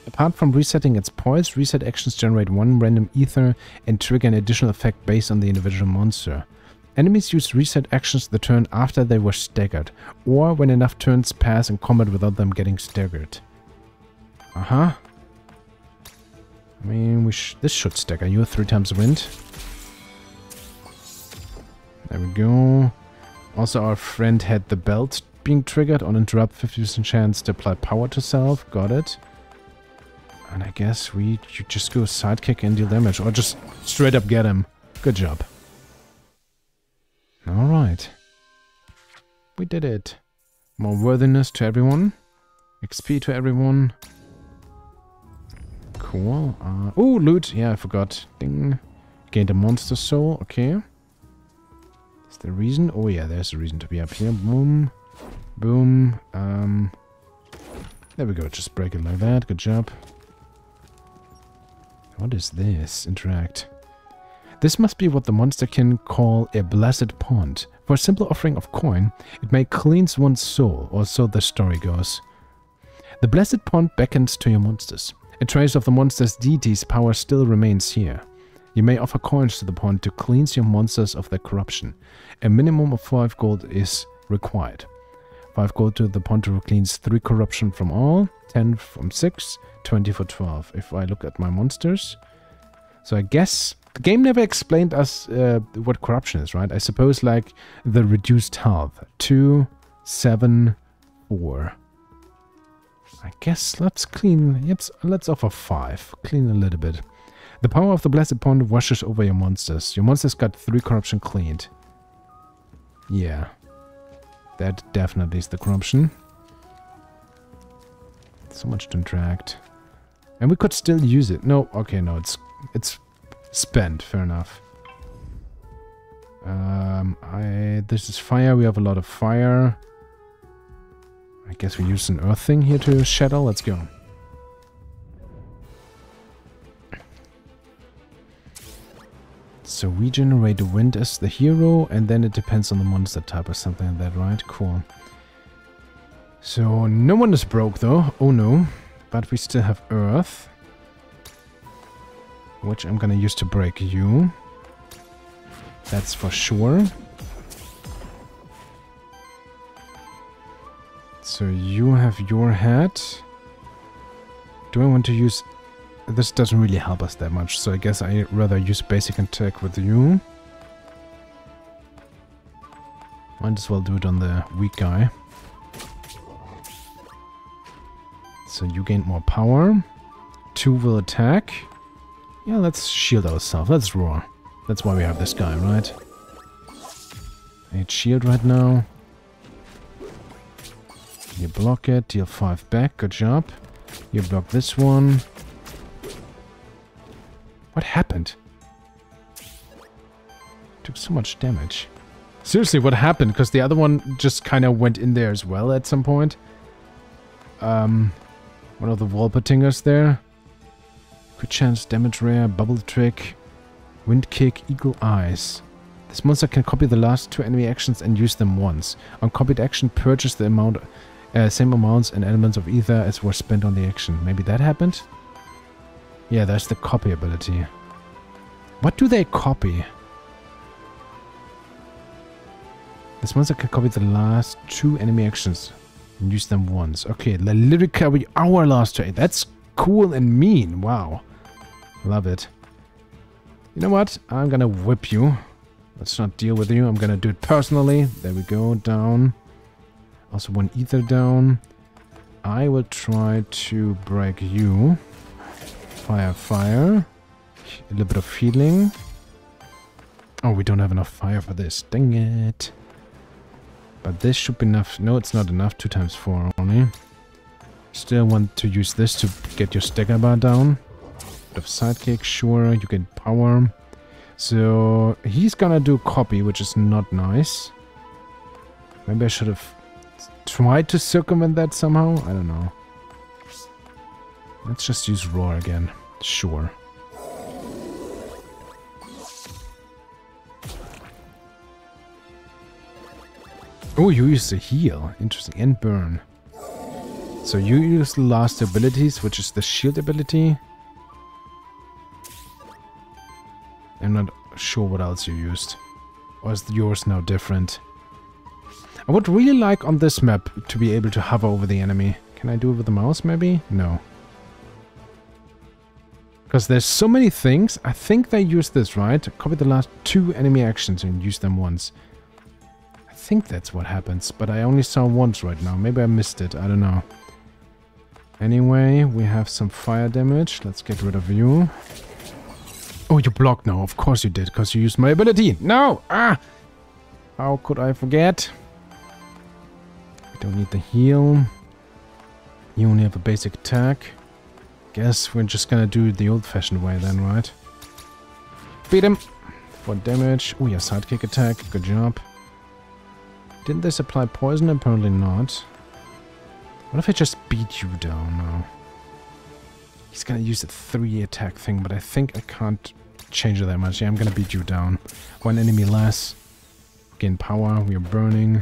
Apart from resetting its poise, reset actions generate one random ether and trigger an additional effect based on the individual monster. Enemies use reset actions the turn after they were staggered, or when enough turns pass in combat without them getting staggered. I mean, this should stagger you 3 times wind. There we go. Also, our friend had the belt being triggered on interrupt, 50% chance to apply power to self. Got it. And I guess you just go sidekick and deal damage, or just straight up get him. Good job. Alright. We did it. More worthiness to everyone. XP to everyone. Cool. Oh, loot. Yeah, I forgot. Ding. Gained a monster soul. Okay. Is there a reason? Oh yeah, there's a reason to be up here. Boom. Boom. There we go. Just break it like that. Good job. What is this? Interact. This must be what the monster can call a blessed pond. For a simple offering of coin, it may cleanse one's soul, or so the story goes. The blessed pond beckons to your monsters. A trace of the monster's deity's power still remains here. You may offer coins to the pond to cleanse your monsters of their corruption. A minimum of 5 gold is required. 5 gold to the pond to cleanse 3 corruption from all, 10 from 6, 20 for 12. If I look at my monsters. So I guess the game never explained us what corruption is, right? I suppose like the reduced health. 2, 7, 4. I guess let's clean. Let's offer 5. Clean a little bit. The power of the blessed pond washes over your monsters. Your monsters got 3 corruption cleaned. Yeah. That definitely is the corruption. So much to interact. And we could still use it. No, okay, no, it's spent. Fair enough. This is fire. We have a lot of fire. I guess we use an earth thing here to shadow. Let's go. So we generate the wind as the hero, and then it depends on the monster type or something like that, right? Cool. So no one is broke though. Oh no. But we still have earth, which I'm gonna use to break you. That's for sure. So you have your head. Do I want to use... This doesn't really help us that much, so I guess I rather use basic attack with you. Might as well do it on the weak guy. So you gain more power. 2 will attack. Yeah, let's shield ourselves. Let's roar. That's why we have this guy, right? 8 shield right now. You block it. Deal 5 back. Good job. You block this one. What happened? Took so much damage. Seriously, what happened? Because the other one just kind of went in there as well at some point. One of the Wolpertingers there. Crit chance, damage rare, bubble trick, wind kick, eagle eyes. This monster can copy the last 2 enemy actions and use them once. On copied action, purchase the amount, same amounts and elements of ether as were spent on the action. Maybe that happened? Yeah, that's the copy ability. What do they copy? This monster can copy the last 2 enemy actions and use them once. Okay, literally copy our last 2. That's cool and mean. Wow. Love it. You know what? I'm gonna whip you. Let's not deal with you. I'm gonna do it personally. There we go. Down. Also 1 ether down. I will try to break you. Fire, fire. A little bit of healing. Oh, we don't have enough fire for this. Dang it. But this should be enough. No, it's not enough. 2 times 4 only. Still want to use this to get your stagger bar down. Bit of sidekick, sure. You get power. So he's gonna do copy, which is not nice. Maybe I should have tried to circumvent that somehow. I don't know. Let's just use roar again. Sure. Oh, you use the heal. Interesting. And burn. So you use the last abilities, which is the shield ability. I'm not sure what else you used. Or is yours now different? I would really like on this map to be able to hover over the enemy. Can I do it with the mouse maybe? No. Because there's so many things. I think they use this, right? Copy the last 2 enemy actions and use them once. I think that's what happens, but I only saw once right now. Maybe I missed it. I don't know. Anyway, we have some fire damage. Let's get rid of you. Oh, you blocked now. Of course you did, because you used my ability. No! Ah! How could I forget? We don't need the heal. You only have a basic attack. Guess we're just gonna do it the old-fashioned way then, right? Beat him! 4 damage. Oh, yeah, sidekick attack. Good job. Didn't this apply poison? Apparently not. What if I just beat you down now? He's gonna use a 3 attack thing, but I think I can't change it that much. Yeah, I'm gonna beat you down. 1 enemy less. Gain power. We are burning.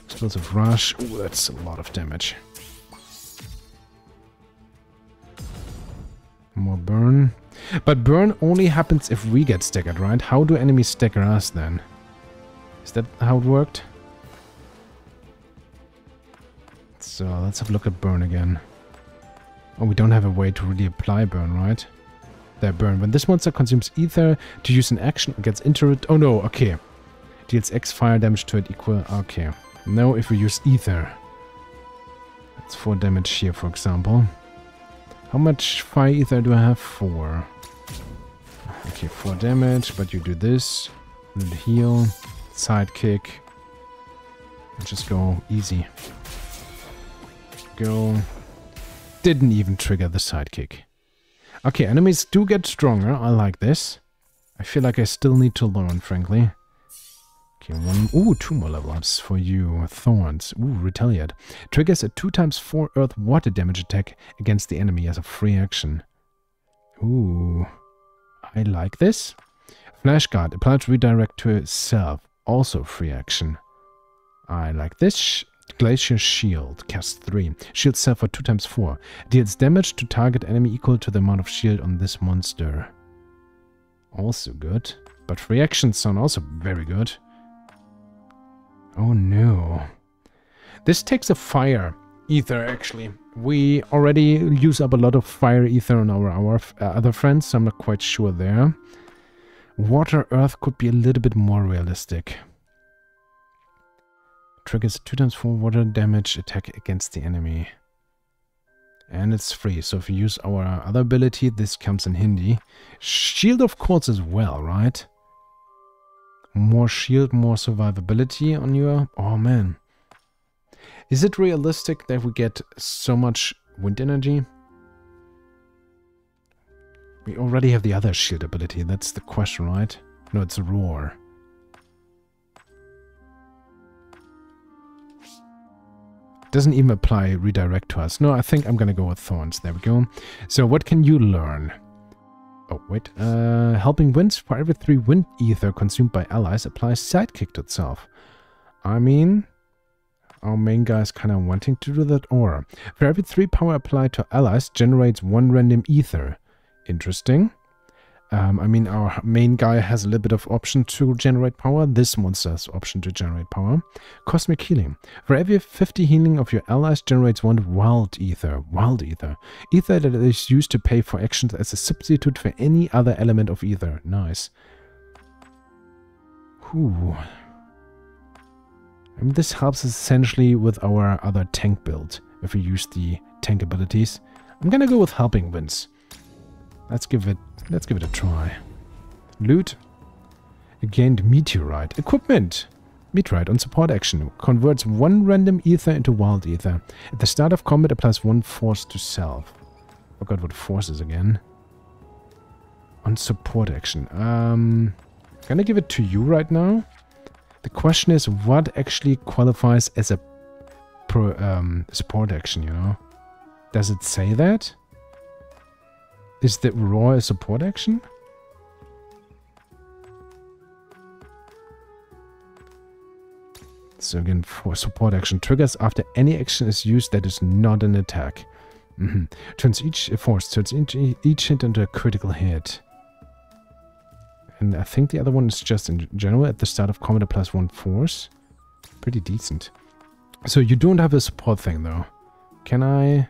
Explosive rush. Oh, that's a lot of damage. More burn. But burn only happens if we get staggered, right? How do enemies stagger us then? Is that how it worked? So let's have a look at burn again. Oh, we don't have a way to really apply burn, right? There, burn. When this monster consumes ether to use an action or gets into it... Oh no, okay. Deals X fire damage to it equal... Okay. Now if we use ether. That's 4 damage here, for example. How much fire ether do I have? 4. Okay, 4 damage, but you do this. And then heal. Sidekick. And just go easy. Go. Didn't even trigger the sidekick. Okay, enemies do get stronger. I like this. I feel like I still need to learn, frankly. Okay, 1... Ooh, 2 more level ups for you. Thorns. Ooh, retaliate. Triggers a 2 times 4 earth water damage attack against the enemy as a free action. Ooh. I like this. Flash guard. Apply to redirect to itself. Also free action. I like this. Glacier Shield, cast 3. Shield self for 2 times 4. Deals damage to target enemy equal to the amount of shield on this monster. Also good. But reactions sound also very good. Oh no. This takes a fire ether actually. We already use up a lot of fire ether on our other friends, so I'm not quite sure there. Water Earth could be a little bit more realistic. Triggers 2x4 water damage attack against the enemy. And it's free, so if you use our other ability, this comes in handy. Shield, of course, as well, right? More shield, more survivability on your... Oh, man. Is it realistic that we get so much wind energy? We already have the other shield ability, that's the question, right? No, it's a roar. Doesn't even apply redirect to us. No, I think I'm gonna go with thorns. There we go. So what can you learn? Oh, wait. Helping winds. For every 3 wind ether consumed by allies, applies sidekick to itself. I mean, our main guy is kind of wanting to do that. Or, for every 3 power applied to allies, generates 1 random ether. Interesting. I mean, our main guy has a little bit of option to generate power. This monster has option to generate power. Cosmic healing. For every 50 healing of your allies, generates 1 wild ether. Wild ether. Ether that is used to pay for actions as a substitute for any other element of ether. Nice. Whew. And this helps us essentially with our other tank build. If we use the tank abilities. I'm gonna go with helping winds. Let's give it a try. Loot. Gained meteorite. Equipment. Meteorite on support action. Converts 1 random ether into wild ether. At the start of combat, applies 1 force to self. Forgot what force is again. On support action. Gonna give it to you right now. The question is, what actually qualifies as a support action, you know? Does it say that? Is the roar a support action? So again, for support action, triggers after any action is used that is not an attack. Turns each hit into a critical hit. And I think the other one is just in general at the start of combat applies 1 force. Pretty decent. So you don't have a support thing though. Can I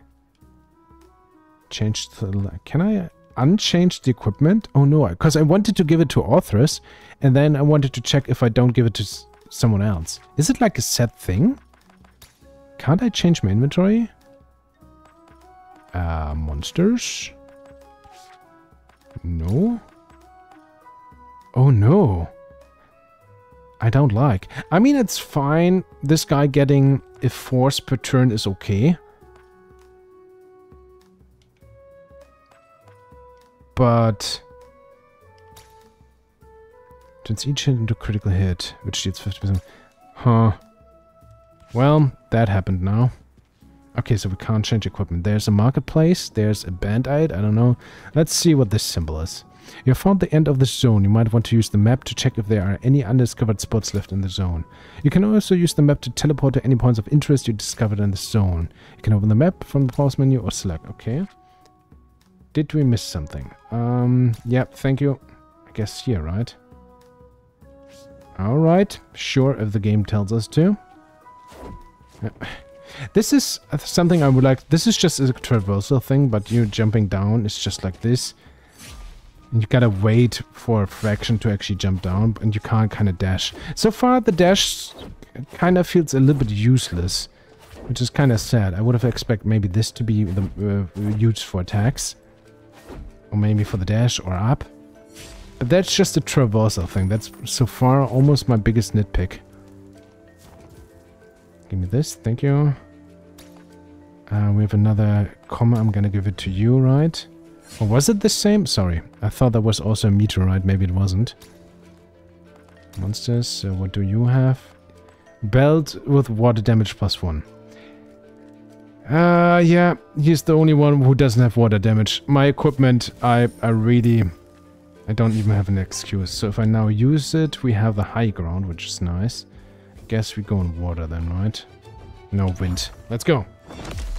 change the... Can I unchange the equipment? Oh no, because I wanted to give it to Authoress and then I wanted to check if I don't give it to someone else. Is it like a set thing? Can't I change my inventory? Monsters? No. Oh no. I don't like. I mean, it's fine. This guy getting a force per turn is okay. But turns each hit into critical hit, which deals 50%. Huh. Well, that happened now. Okay, so we can't change equipment. There's a marketplace. There's a band-aid. I don't know. Let's see what this symbol is. You have found the end of the zone. You might want to use the map to check if there are any undiscovered spots left in the zone. You can also use the map to teleport to any points of interest you discovered in the zone. You can open the map from the pause menu or select. Okay. Did we miss something? Yeah, thank you. I guess here, right? Alright. Sure, if the game tells us to. This is something I would like. This is just a traversal thing, but you jumping down is just like this. And you gotta wait for a fraction to actually jump down, and you can't kind of dash. So far, the dash kind of feels a little bit useless, which is kind of sad. I would have expected maybe this to be used for attacks. Or maybe for the dash or up. But that's just a traversal thing. That's so far almost my biggest nitpick. Give me this, thank you. We have another comma. I'm gonna give it to you, right? Or was it the same? Sorry, I thought that was also a meteorite. Maybe it wasn't. Monsters, so what do you have? Belt with water damage +1. Yeah, he's the only one who doesn't have water damage. My equipment, I don't even have an excuse. So if I now use it, we have the high ground, which is nice. I guess we go in water then, right? No wind. Let's go.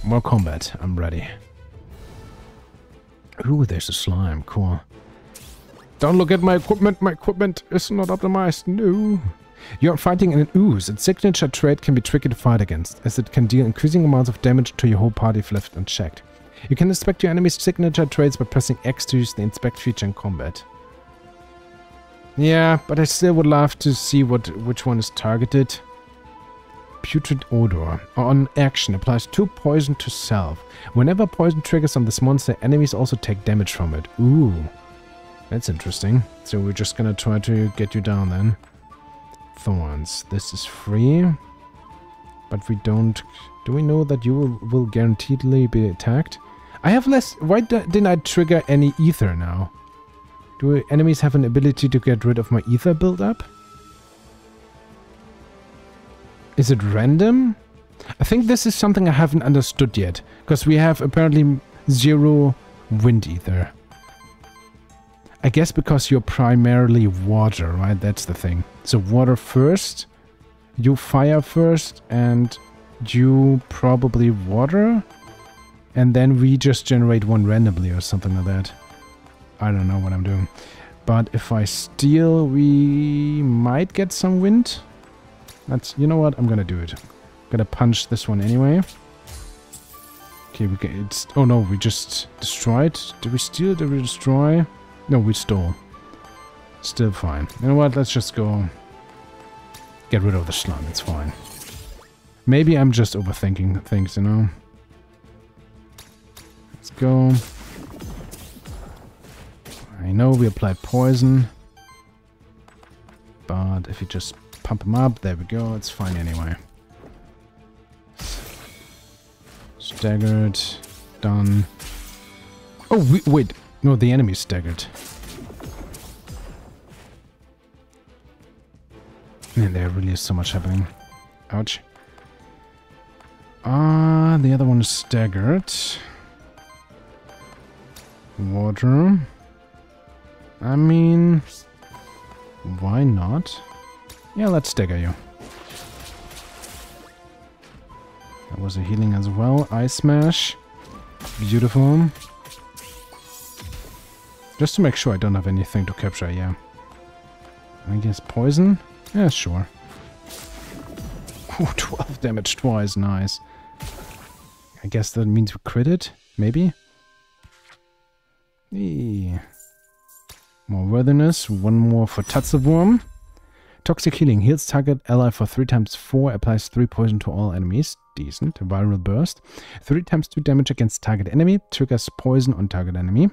More combat. I'm ready. Ooh, there's a slime. Cool. Don't look at my equipment. My equipment is not optimized. No. You're fighting in an ooze. Its signature trait can be tricky to fight against, as it can deal increasing amounts of damage to your whole party if left unchecked. You can inspect your enemy's signature traits by pressing X to use the inspect feature in combat. Yeah, but I still would love to see which one is targeted. putrid odor. On action, applies 2 poison to self. Whenever poison triggers on this monster, enemies also take damage from it. Ooh. That's interesting. So we're just gonna try to get you down then. Thorns. This is free. But we don't... Do we know that you will guaranteedly be attacked? I have less... Why didn't I trigger any ether now? Do enemies have an ability to get rid of my ether build-up? Is it random? I think this is something I haven't understood yet. Because we have apparently 0 wind ether. I guess because you're primarily water, right? That's the thing. So water first, you fire first, and you probably water. And then we just generate one randomly or something like that. I don't know what I'm doing. But if I steal, we might get some wind. That's, you know what? I'm gonna do it. Gonna punch this one anyway. Okay, we get it's. Oh no, we just destroyed. Did we steal? Did we destroy? No, we stole. Still fine. You know what? Let's just go get rid of the slime. It's fine. Maybe I'm just overthinking things, you know. Let's go. I know we applied poison, but if you just pump him up, there we go, it's fine anyway. Staggered, done. Oh, wait, no, the enemy's staggered. Man, there really is so much happening. Ouch. The other one is staggered. Water. I mean, why not? Yeah, let's stagger you. That was a healing as well. Ice Smash. Beautiful. Just to make sure I don't have anything to capture, yeah. I guess poison? Yeah, sure. Ooh, 12 damage twice, nice. I guess that means we crit it, maybe? Eee. More worthiness, one more for Tatsewurm. Toxic healing, heals target ally for 3 times 4, applies 3 poison to all enemies. Decent. Viral burst. 3 times 2 damage against target enemy, triggers poison on target enemy.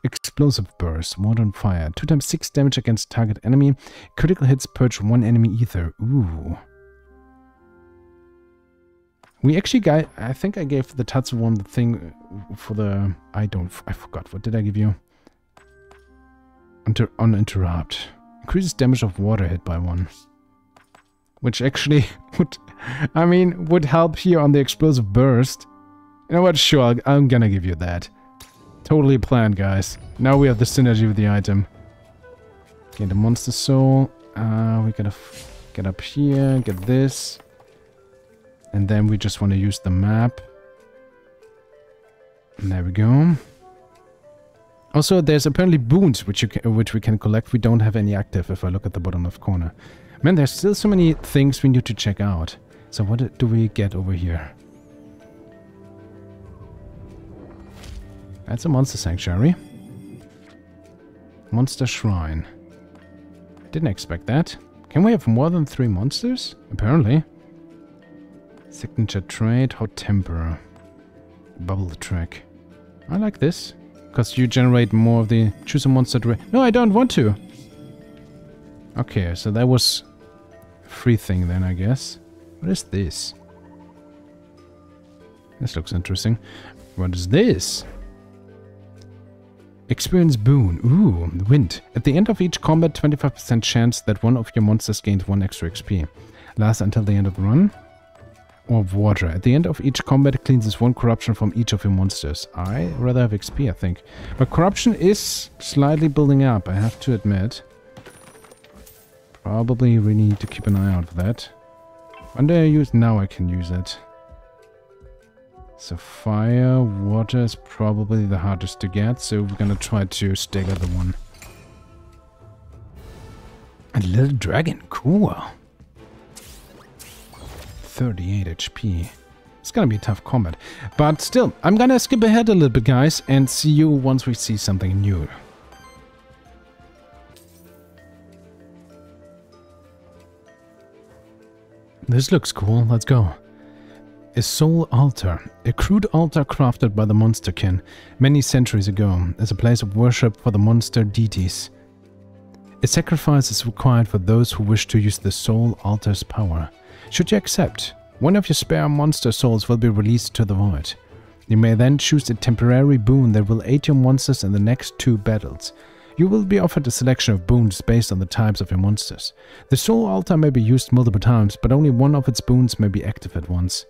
Explosive burst, water and fire. 2 times 6 damage against target enemy. Critical hits purge 1 enemy ether. Ooh. We actually got, I think I gave the Tatsewurm the thing for the, I forgot, what did I give you? On interrupt. Increases damage of water hit by 1. Which actually would help here on the explosive burst. You know what, sure, I'm gonna give you that. Totally planned, guys. Now we have the synergy with the item. Okay, the monster soul. We gotta get up here, get this. And then we just want to use the map. And there we go. Also, there's apparently boons which we can collect. We don't have any active if I look at the bottom left corner. Man, there's still so many things we need to check out. So what do we get over here? That's a monster sanctuary. Monster shrine. Didn't expect that. Can we have more than 3 monsters? Apparently. Signature trait, hot temper. Bubble track. I like this. Because you generate more of the... Choose a monster to... No, I don't want to. Okay, so that was a free thing then, I guess. What is this? This looks interesting. What is this? Experience boon. Ooh, wind. At the end of each combat, 25% chance that one of your monsters gains 1 extra XP. Lasts until the end of the run. Or water. At the end of each combat, cleanses 1 corruption from each of your monsters. I rather have XP, I think. But corruption is slightly building up, I have to admit. Probably really need to keep an eye out for that. When do I use? Now I can use it. So fire, water is probably the hardest to get, so we're gonna try to stagger the one. A little dragon, cool. 38 HP. It's gonna be a tough combat. But still, I'm gonna skip ahead a little bit, guys, and see you once we see something new. This looks cool. Let's go. A soul altar. A crude altar crafted by the monsterkin many centuries ago as a place of worship for the monster deities. A sacrifice is required for those who wish to use the soul altar's power. Should you accept, one of your spare monster souls will be released to the void. You may then choose a temporary boon that will aid your monsters in the next 2 battles. You will be offered a selection of boons based on the types of your monsters. The soul altar may be used multiple times, but only one of its boons may be active at once.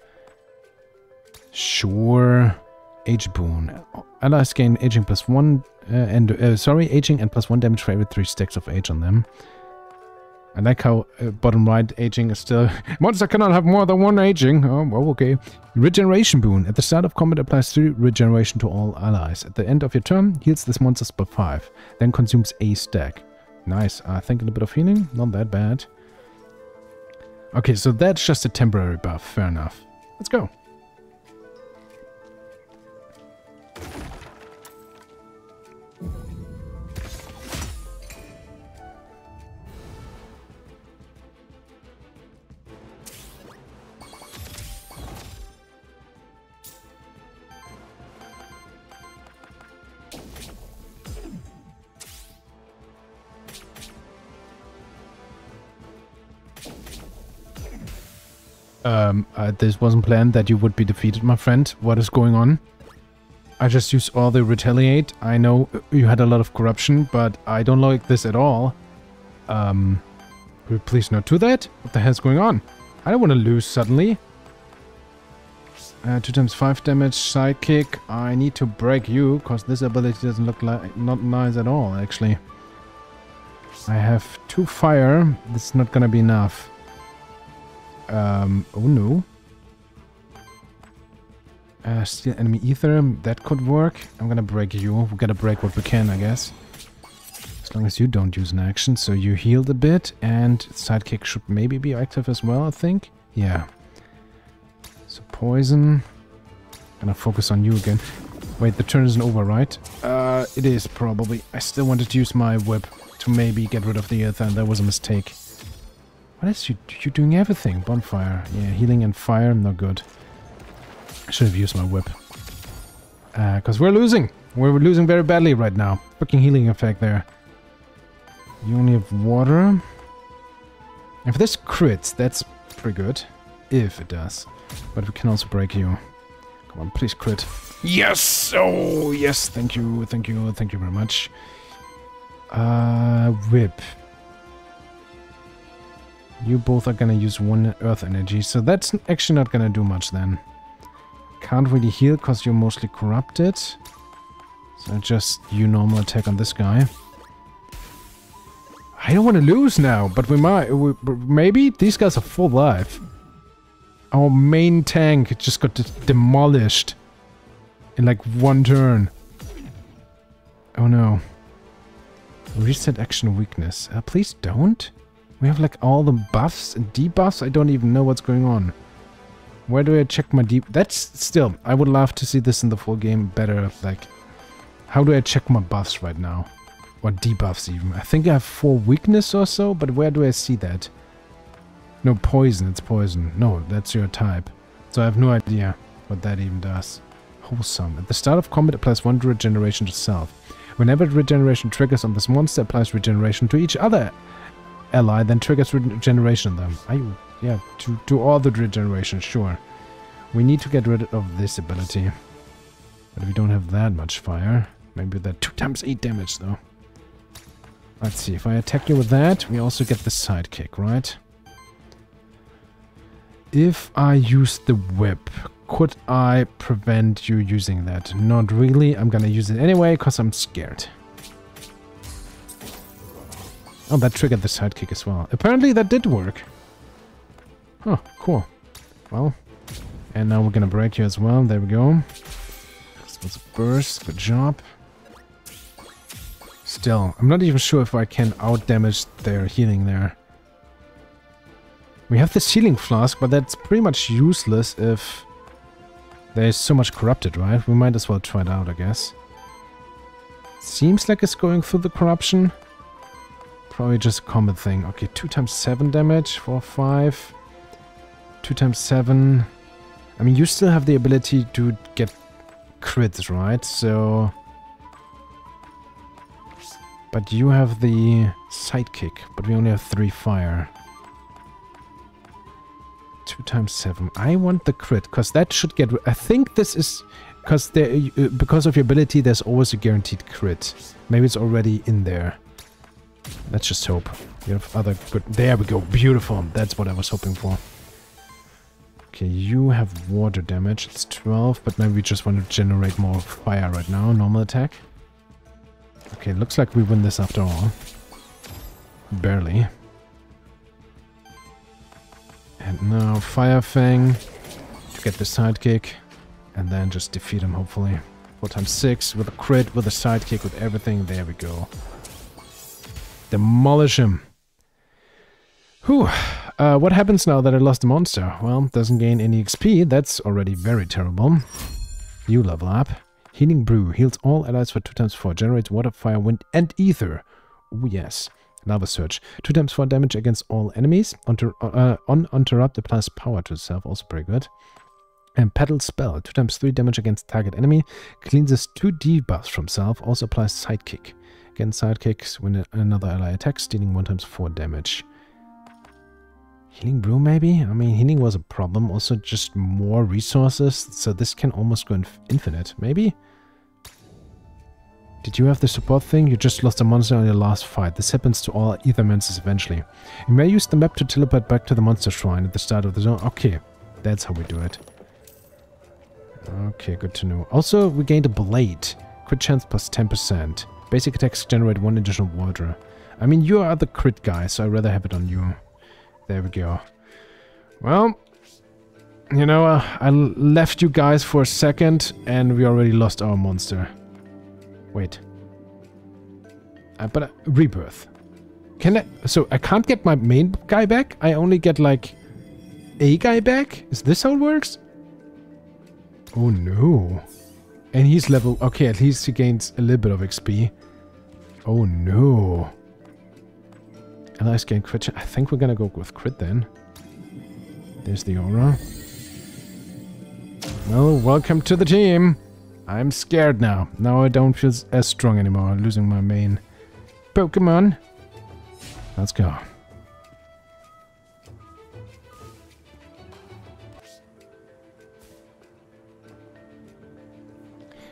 Sure. Age boon. Allies gain aging plus 1 aging and plus 1 damage for every 3 stacks of age on them. I like how bottom right aging is still... Monster cannot have more than 1 aging. Oh, well, okay. Regeneration boon. At the start of combat applies 3 regeneration to all allies. At the end of your turn, heals this monster by 5. Then consumes a stack. Nice. I think a bit of healing. Not that bad. Okay, so that's just a temporary buff. Fair enough. Let's go. This wasn't planned that you would be defeated, my friend. What is going on? I just used all the retaliate. I know you had a lot of corruption, but I don't like this at all. Please not do that. What the hell's going on? I don't want to lose suddenly. 2 times 5 damage, sidekick. I need to break you, because this ability doesn't look like not nice at all, actually. I have 2 fire. This is not gonna be enough. Oh no. Steal enemy ether, that could work. I'm gonna break you. We gotta break what we can, I guess. As long as you don't use an action. So you healed a bit, and sidekick should maybe be active as well, I think. Yeah. So poison. Gonna focus on you again. Wait, the turn isn't over, right? It is, probably. I still wanted to use my whip to maybe get rid of the ether, and that was a mistake. What is you? You're doing everything. Bonfire. Yeah, healing and fire, not good. I should have used my whip. Because we're losing. We're losing very badly right now. Freaking healing effect there. You only have water. If this crits, that's pretty good. If it does. But we can also break you. Come on, please crit. Yes! Oh, yes. Thank you. Thank you. Thank you very much. Whip. You both are gonna use 1 earth energy. So that's actually not gonna do much then. Can't really heal because you're mostly corrupted. So just you normal attack on this guy. I don't want to lose now, but we might. Maybe? These guys are full life. Our main tank just got demolished in like 1 turn. Oh no. Reset action weakness. Please don't. We have like all the buffs and debuffs. I don't even know what's going on. Where do I check my deep? That's still, I would love to see this in the full game better. Like, how do I check my buffs right now? Or debuffs even. I think I have 4 weakness or so, but where do I see that? No, poison. It's poison. No, that's your type. So I have no idea what that even does. Wholesome. At the start of combat, applies 1 regeneration to self. Whenever regeneration triggers on this monster, applies regeneration to each other ally, then triggers regeneration on them. Yeah, to all the regeneration, sure. We need to get rid of this ability. But we don't have that much fire. Maybe that 2 times 8 damage, though. Let's see, if I attack you with that, we also get the sidekick, right? If I use the whip, could I prevent you using that? Not really. I'm gonna use it anyway, because I'm scared. Oh, that triggered the sidekick as well. Apparently that did work. Oh, cool. Well, and now we're gonna break you as well. There we go. This was a burst. Good job. Still, I'm not even sure if I can out-damage their healing there. We have this healing flask, but that's pretty much useless if there's so much corrupted, right? We might as well try it out, I guess. Seems like it's going through the corruption. Probably just a combat thing. Okay, 2 times 7 damage, 4, 5. 2 times 7. I mean, you still have the ability to get crits, right? So... But you have the sidekick, but we only have 3 fire. 2 times 7. I want the crit, because that should get... I think this is... Because of your ability, there's always a guaranteed crit. Maybe it's already in there. Let's just hope. You have other good... There we go. Beautiful. That's what I was hoping for. Okay, you have water damage. It's 12, but maybe we just want to generate more fire right now. Normal attack. Okay, looks like we win this after all. Barely. And now Fire Fang to get the sidekick. And then just defeat him, hopefully. 4 times 6 with a crit, with a sidekick, with everything. There we go. Demolish him. Whew. What happens now that I lost the monster? Well, doesn't gain any XP. That's already very terrible. You level up. Healing Brew. Heals all allies for 2 times 4. Generates water, fire, wind, and ether. Oh, yes. Lava Surge. 2 times 4 damage against all enemies. Uninterrupted applies power to itself. Also pretty good. And Petal Spell. 2 times 3 damage against target enemy. Cleanses 2 debuffs from self. Also applies Sidekick. Against sidekicks when another ally attacks, dealing 1 times 4 damage. Healing Brew, maybe? I mean, healing was a problem. Also, just more resources. So this can almost go infinite. Maybe? Did you have the support thing? You just lost a monster on your last fight. This happens to all Aethermancers eventually. You may use the map to teleport back to the monster shrine at the start of the zone. Okay, that's how we do it. Okay, good to know. Also, we gained a blade. Crit chance plus 10%. Basic attacks generate 1 additional water. I mean, you are the crit guy, so I'd rather have it on you. There we go. Well, you know, I left you guys for a second, and we already lost our monster. Wait. But rebirth. Can I... So, I can't get my main guy back? I only get, like, a guy back? Is this how it works? Oh, no. And he's level... Okay, at least he gains a little bit of XP. Oh, no. Allies gain crit. I think we're gonna go with crit then. There's the aura. Well, welcome to the team. I'm scared now. Now I don't feel as strong anymore. I'm losing my main Pokemon. Let's go.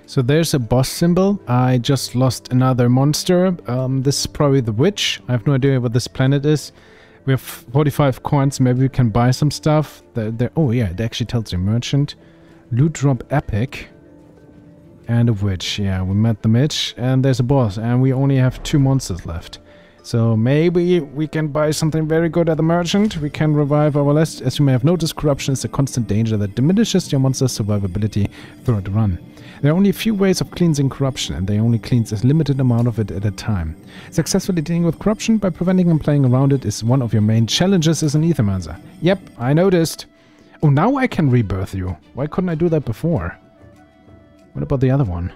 So there's a boss symbol. I just lost another monster. This is probably the witch. I have no idea what this planet is. We have 45 coins. Maybe we can buy some stuff. Oh yeah, it actually tells you merchant. Loot drop epic. And a witch. Yeah, we met the witch. And there's a boss. And we only have 2 monsters left. So maybe we can buy something very good at the merchant. We can revive our list. As you may have noticed, corruption is a constant danger that diminishes your monster's survivability throughout the run. There are only a few ways of cleansing corruption, and they only cleanse a limited amount of it at a time. Successfully dealing with corruption by preventing and playing around it is one of your main challenges as an Aethermancer. Yep, I noticed. Oh, now I can rebirth you. Why couldn't I do that before? What about the other one?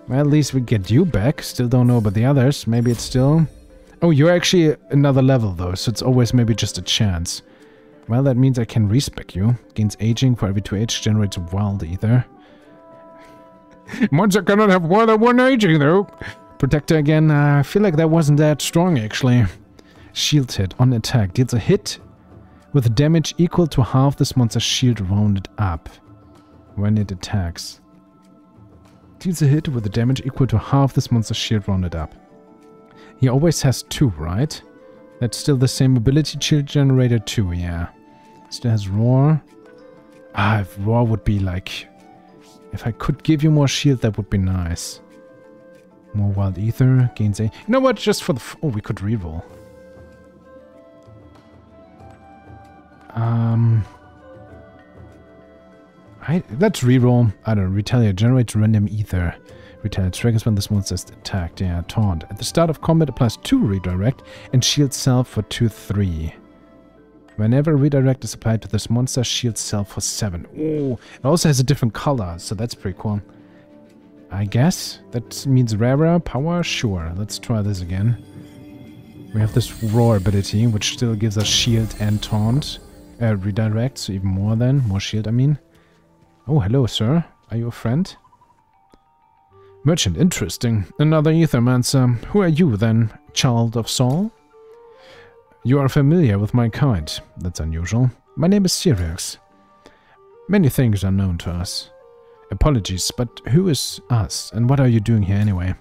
Well, at least we get you back. Still don't know about the others. Maybe it's still... Oh, you're actually another level though, so it's always maybe just a chance. Well, that means I can respec you. Gains aging for every 2 age, generates wild ether. Monster cannot have more than 1 aging though. Protector again, I feel like that wasn't that strong actually. Shield hit on attack. Deals a hit with damage equal to half this monster's shield rounded up when it attacks. Deals a hit with a damage equal to half this monster's shield rounded up. He always has 2, right? That's still the same ability. Shield generator 2, yeah. Still has roar. Ah, if roar would be like... If I could give you more shield, that would be nice. More wild ether. Gains a... You know what? Just for the... Oh, we could reroll. Let's reroll. I don't know. Retaliate generates random ether. Retaliate triggers when this monster is attacked. Yeah, taunt. At the start of combat, applies 2 redirect and shield self for 2/3. Whenever redirect is applied to this monster, shield self for 7. Oh, it also has a different color, so that's pretty cool. I guess that means rarer power. Sure, let's try this again. We have this roar ability, which still gives us shield and taunt. Redirect, so even more then. More shield, I mean. Oh, hello, sir. Are you a friend? Merchant, interesting. Another Aethermancer. Who are you, then? Child of Saul? You are familiar with my kind. That's unusual. My name is Sirius. Many things are known to us. Apologies, but who is us, and what are you doing here anyway?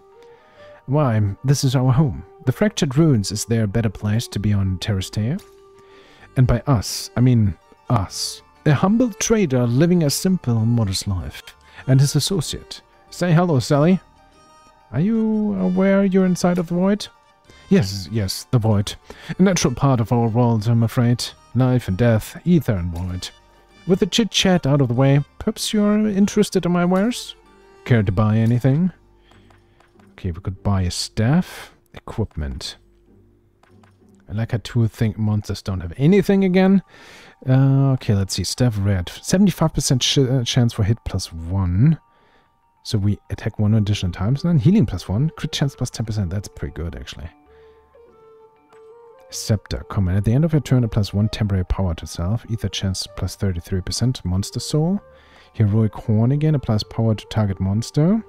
Why, this is our home. The Fractured Ruins is there a better place to be on Terrastea? And by us, I mean us. A humble trader living a simple, modest life. And his associate. Say hello, Sally. Are you aware you're inside of the void? Yes, the void. A natural part of our world, I'm afraid. Life and death, ether and void. With the chit-chat out of the way, perhaps you're interested in my wares? Care to buy anything? Okay, we could buy a staff. Equipment. I like how two monsters don't have anything again. Okay, let's see. Staff red. 75% chance for hit +1. So we attack 1 additional times. And then healing +1. Crit chance +10%. That's pretty good, actually. Scepter. Common. At the end of your turn, a +1 temporary power to self. Ether chance +33%. Monster soul. Heroic horn again. A + power to target monster.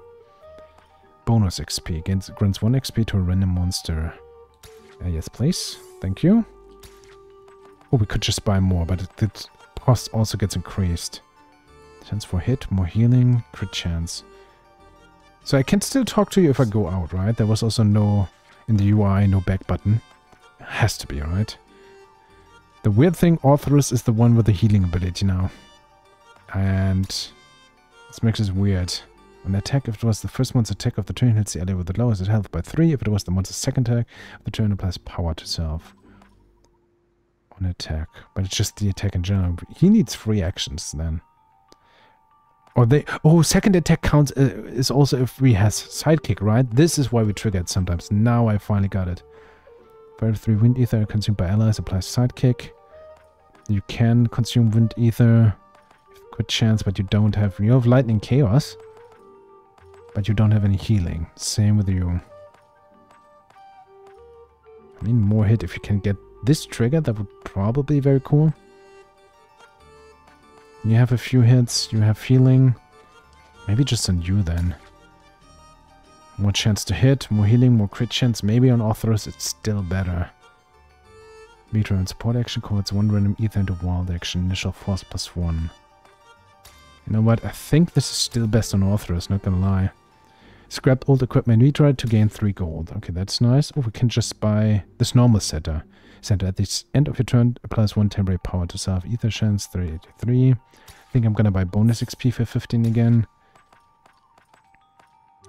Bonus XP. Grants 1 XP to a random monster. Yes, please. Thank you. Oh, we could just buy more, but the cost also gets increased. Chance for hit, more healing, crit chance. So I can still talk to you if I go out, right? There was also no, in the UI, no back button. Has to be, right? The weird thing, Orthrus is the one with the healing ability now. And this makes it weird. On attack, if it was the first monster's attack of the turn, hits the ally with the lowest health by 3. If it was the monster's second attack of the turn, applies power to self. On attack. But it's just the attack in general. He needs 3 actions then. Or they... Oh, second attack counts is also if we has sidekick, right? This is why we trigger it sometimes. Now I finally got it. Fire 3 wind ether consumed by allies applies sidekick. You can consume wind ether. Good chance, but you don't have... You have lightning chaos. But you don't have any healing. Same with you. I mean, more hit. If you can get this trigger, that would probably be very cool. You have a few hits. You have healing. Maybe just on you then. More chance to hit. More healing. More crit chance. Maybe on Orthrus it's still better. Meter and support action converts 1 random ether into wild action. Initial force +1. You know what? I think this is still best on Orthrus, not gonna lie. Scrap old equipment meteorite to gain 3 gold. Okay, that's nice. Oh, we can just buy this normal center. Center at the end of your turn, applies 1 temporary power to self. Ether chance 383. I think I'm gonna buy bonus XP for 15 again.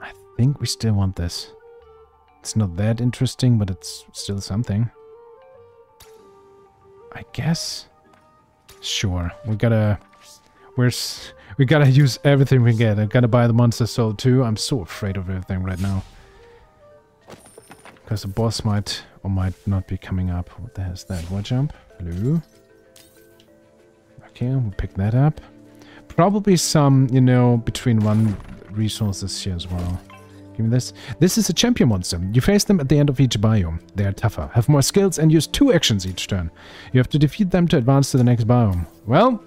I think we still want this. It's not that interesting, but it's still something. I guess. Sure, we gotta use everything we get. I gotta buy the Monster Soul too. I'm so afraid of everything right now. Because the boss might or might not be coming up. What the hell is that? What jump? Blue. Okay, we'll pick that up. Probably some, you know, between run resources here as well. Give me this. This is a champion monster. You face them at the end of each biome. They are tougher, have more skills, and use 2 actions each turn. You have to defeat them to advance to the next biome. Well,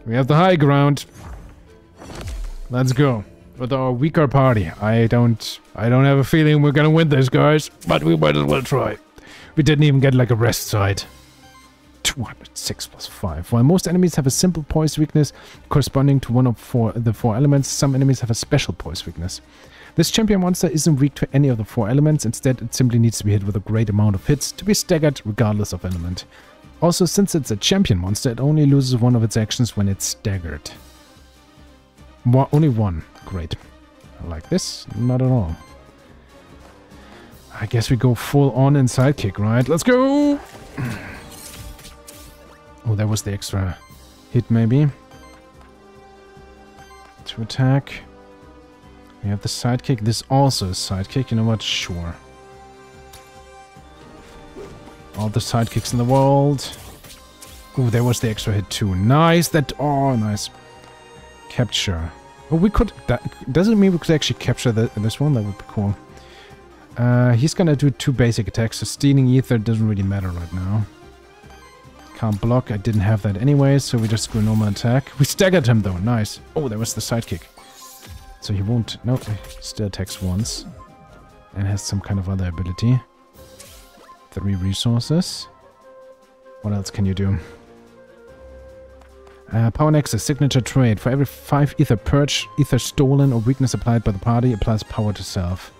we have the high ground. Let's go. With our weaker party. I don't have a feeling we're gonna win this, guys. But we might as well try. We didn't even get like a rest side. 206 +5. While most enemies have a simple poise weakness corresponding to one of the 4 elements, some enemies have a special poise weakness. This champion monster isn't weak to any of the 4 elements. Instead, it simply needs to be hit with a great amount of hits to be staggered regardless of element. Also, since it's a champion monster, it only loses 1 of its actions when it's staggered. Only 1. Great. I like this. Not at all. I guess we go full on in sidekick, right? Let's go! Oh, that was the extra hit, maybe. To attack. We have the sidekick. This also is sidekick. You know what? Sure. All the sidekicks in the world. Oh, there was the extra hit too. Nice. That. Oh, nice. Capture. Oh, we could. That doesn't mean we could actually capture this one. That would be cool. He's gonna do 2 basic attacks. So stealing ether doesn't really matter right now. Can't block. I didn't have that anyway, so we just go normal attack. We staggered him though. Nice. Oh, there was the sidekick. So he won't... No, he still attacks once. And has some kind of other ability. 3 resources. What else can you do? Power Nexus, signature trait. For every 5 ether purge, ether stolen or weakness applied by the party applies power to self.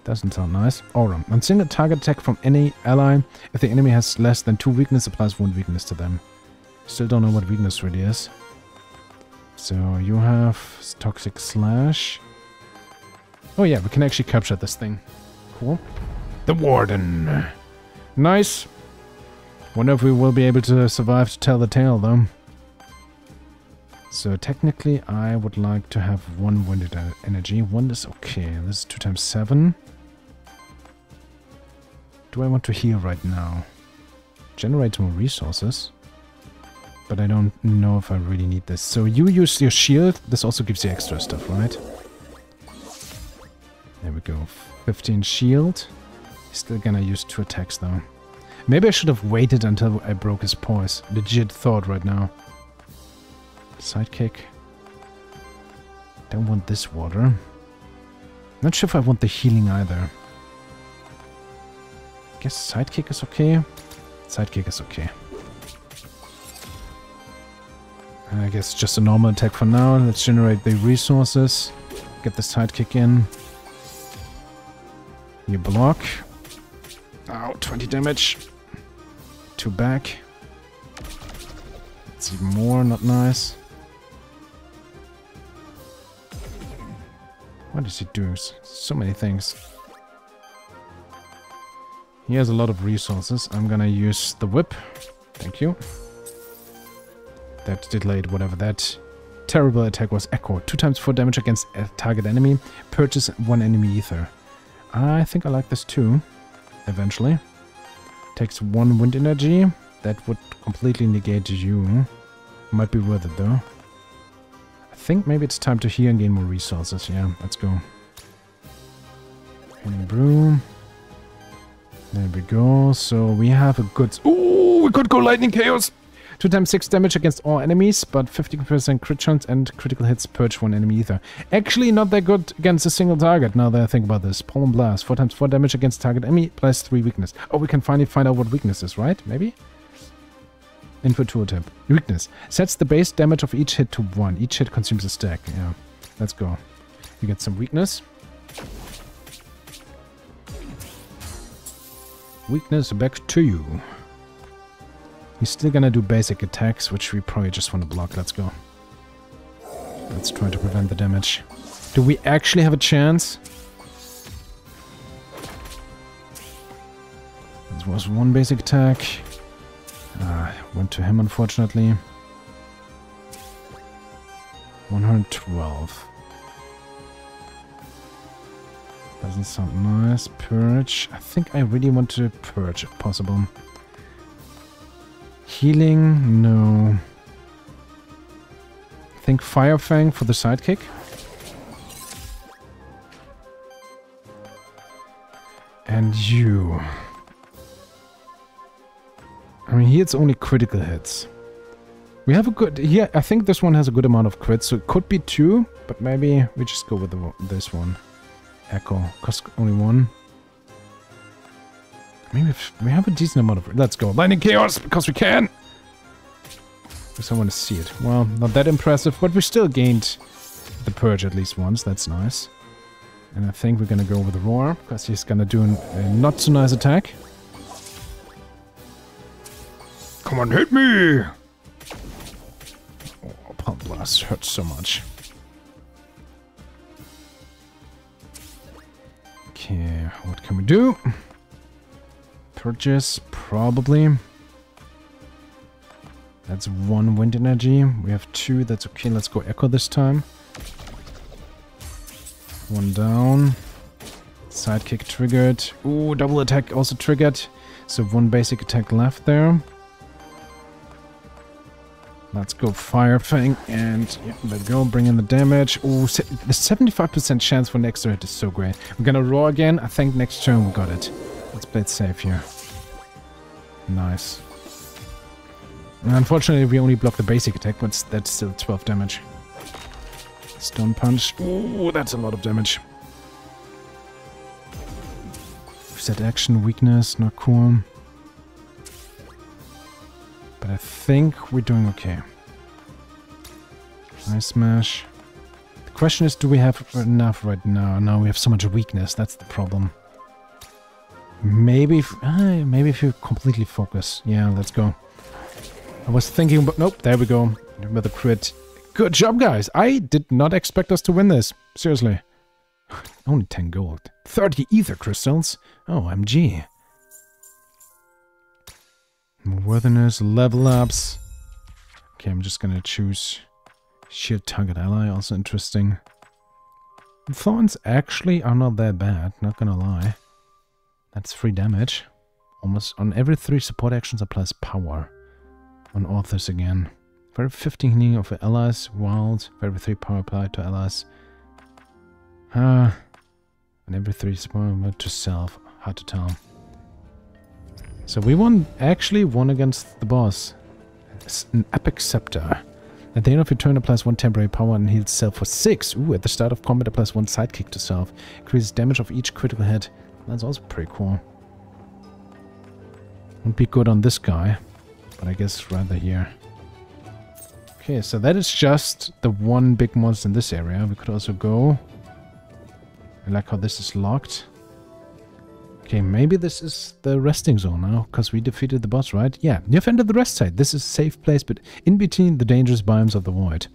Doesn't sound nice. Aura. On single target attack from any ally, if the enemy has less than 2 weakness, applies 1 weakness to them. Still don't know what weakness really is. So you have Toxic Slash. Oh yeah, we can actually capture this thing. Cool. The Warden. Nice. Wonder if we will be able to survive to tell the tale though. So technically I would like to have 1 wounded energy. 1 is okay. This is 2 times 7. Do I want to heal right now? Generate more resources. But I don't know if I really need this. So you use your shield. This also gives you extra stuff, right? There we go. 15 shield. Still gonna use 2 attacks though. Maybe I should have waited until I broke his poise. Legit thought right now. Sidekick. Don't want this water. Not sure if I want the healing either. Guess sidekick is okay. Sidekick is okay. I guess just a normal attack for now. Let's generate the resources. Get the sidekick in. You block. Ow, 20 damage. 2 back. It's even more, not nice. What is he doing? So many things. He has a lot of resources. I'm gonna use the whip. Thank you. That delayed whatever that terrible attack was. Echo. 2 times 4 damage against a target enemy. Purchase 1 enemy ether. I think I like this too. Eventually. Takes 1 wind energy. That would completely negate you. Might be worth it though. I think maybe it's time to heal and gain more resources. Yeah, let's go. Healing brew. There we go. So we have a good... Ooh, we could go Lightning Chaos! 2 times 6 damage against all enemies, but 50% crit chance and critical hits purge 1 enemy ether. Actually not that good against a single target, now that I think about this. Pollen Blast, 4 times 4 damage against target enemy, plus 3 weakness. Oh, we can finally find out what weakness is, right? Maybe? Info tooltip. Weakness. Sets the base damage of each hit to 1. Each hit consumes a stack. Yeah, let's go. You get some weakness. Weakness back to you. He's still gonna do basic attacks, which we probably just want to block. Let's go. Let's try to prevent the damage. Do we actually have a chance? This was 1 basic attack. Went to him, unfortunately. 112. Doesn't sound nice. Purge. I think I really want to purge if possible. Healing? No. I think Fire Fang for the sidekick. And you. I mean, here it's only critical hits. We have a good... Yeah, I think this one has a good amount of crits, so it could be 2, but maybe we just go with this one. Echo. Cost only 1. Maybe if we have a decent amount of... Let's go. Lightning Chaos, because we can! Because I want to see it. Well, not that impressive, but we still gained the purge at least once. That's nice. And I think we're going to go with the Roar, because he's going to do a not so nice attack. Come on, hit me! Oh, Pump Blast hurts so much. Okay, what can we do? Purchase, probably. That's 1 wind energy. We have 2, that's okay. Let's go Echo this time. 1 down. Sidekick triggered. Ooh, double attack also triggered. So 1 basic attack left there. Let's go Fire Fang, and yeah, there we go, bring in the damage. Ooh, the 75% chance for next turn hit is so great. We're gonna Roar again. I think next turn we got it. Let's play it safe here. Nice. Unfortunately, we only block the basic attack, but that's still 12 damage. Stone Punch. Ooh, that's a lot of damage. Reset action, weakness, not cool. But I think we're doing okay. Ice Smash. The question is, do we have enough right now? No, we have so much weakness, that's the problem. Maybe if you completely focus. Yeah, let's go. I was thinking, but nope, there we go. With the crit. Good job, guys. I did not expect us to win this. Seriously. Only 10 gold. 30 ether crystals. Oh, MG. Worthiness, level ups. Okay, I'm just gonna choose Shield Target Ally, also interesting. Thorns actually are not that bad, not gonna lie. That's 3 damage. Almost on every 3 support actions applies power. On authors again. For every 15 healing of allies, wild. For every 3 power applied to allies. And every 3 support to self. Hard to tell. So we actually won against the boss. It's an Epic Scepter. At the end of your turn applies 1 temporary power and heals self for 6. Ooh, at the start of combat applies 1 sidekick to self. Increases damage of each critical hit. That's also pretty cool. Won't be good on this guy, but I guess rather here. Okay, so that is just the one big monster in this area. We could also go. I like how this is locked. Okay, maybe this is the resting zone now, because we defeated the boss, right? Yeah, you've entered the rest site. This is a safe place, but in between the dangerous biomes of the void.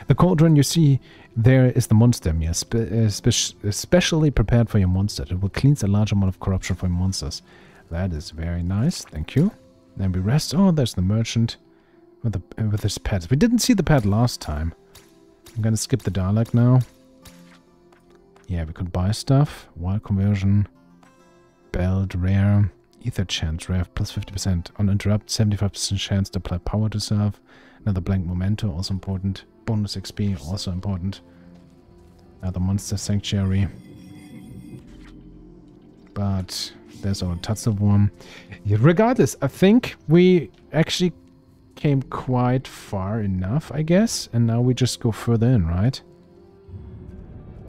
The cauldron you see there is the monster mirror, specially prepared for your monster. It will cleanse a large amount of corruption for your monsters. That is very nice, thank you. Then we rest. Oh, there's the merchant with his pets. We didn't see the pet last time. I'm gonna skip the dialogue now. Yeah, we could buy stuff. Wild conversion. Belt, rare. Ether chance, rare, plus 50%. On interrupt, 75% chance to apply power to self. Another blank memento, also important. Bonus XP, also important. Another monster sanctuary. But there's our Tatsuworm. Regardless, I think we actually came quite far enough, I guess. And now we just go further in, right?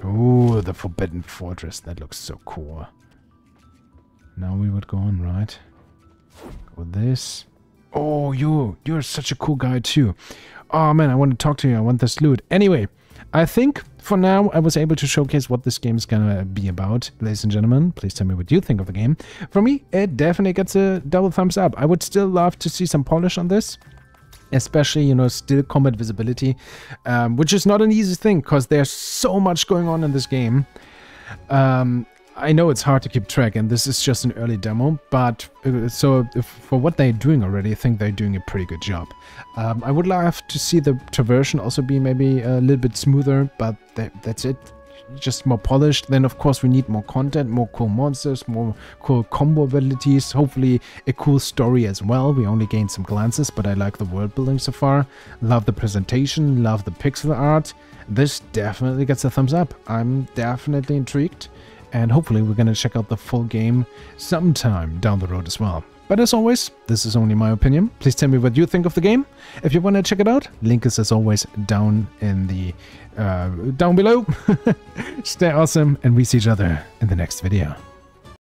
Ooh, the Forbidden Fortress. That looks so cool. Now we would go on, right? Go with this. Oh, you're such a cool guy too. Oh man, I want to talk to you. I want this loot. Anyway, I think for now I was able to showcase what this game is gonna be about. Ladies and gentlemen, please tell me what you think of the game. For me, it definitely gets a double thumbs up. I would still love to see some polish on this. Especially, you know, still combat visibility. Which is not an easy thing, because there's so much going on in this game. I know it's hard to keep track, and this is just an early demo, but so for what they're doing already, I think they're doing a pretty good job. I would love to see the traversion also be maybe a little bit smoother, but that's it. Just more polished. Then of course we need more content, more cool monsters, more cool combo abilities, hopefully a cool story as well. We only gained some glances, but I like the world building so far. Love the presentation, love the pixel art. This definitely gets a thumbs up. I'm definitely intrigued. And hopefully we're going to check out the full game sometime down the road as well. But as always, this is only my opinion. Please tell me what you think of the game. If you want to check it out, link is as always down in the down below. Stay awesome, and we see each other in the next video.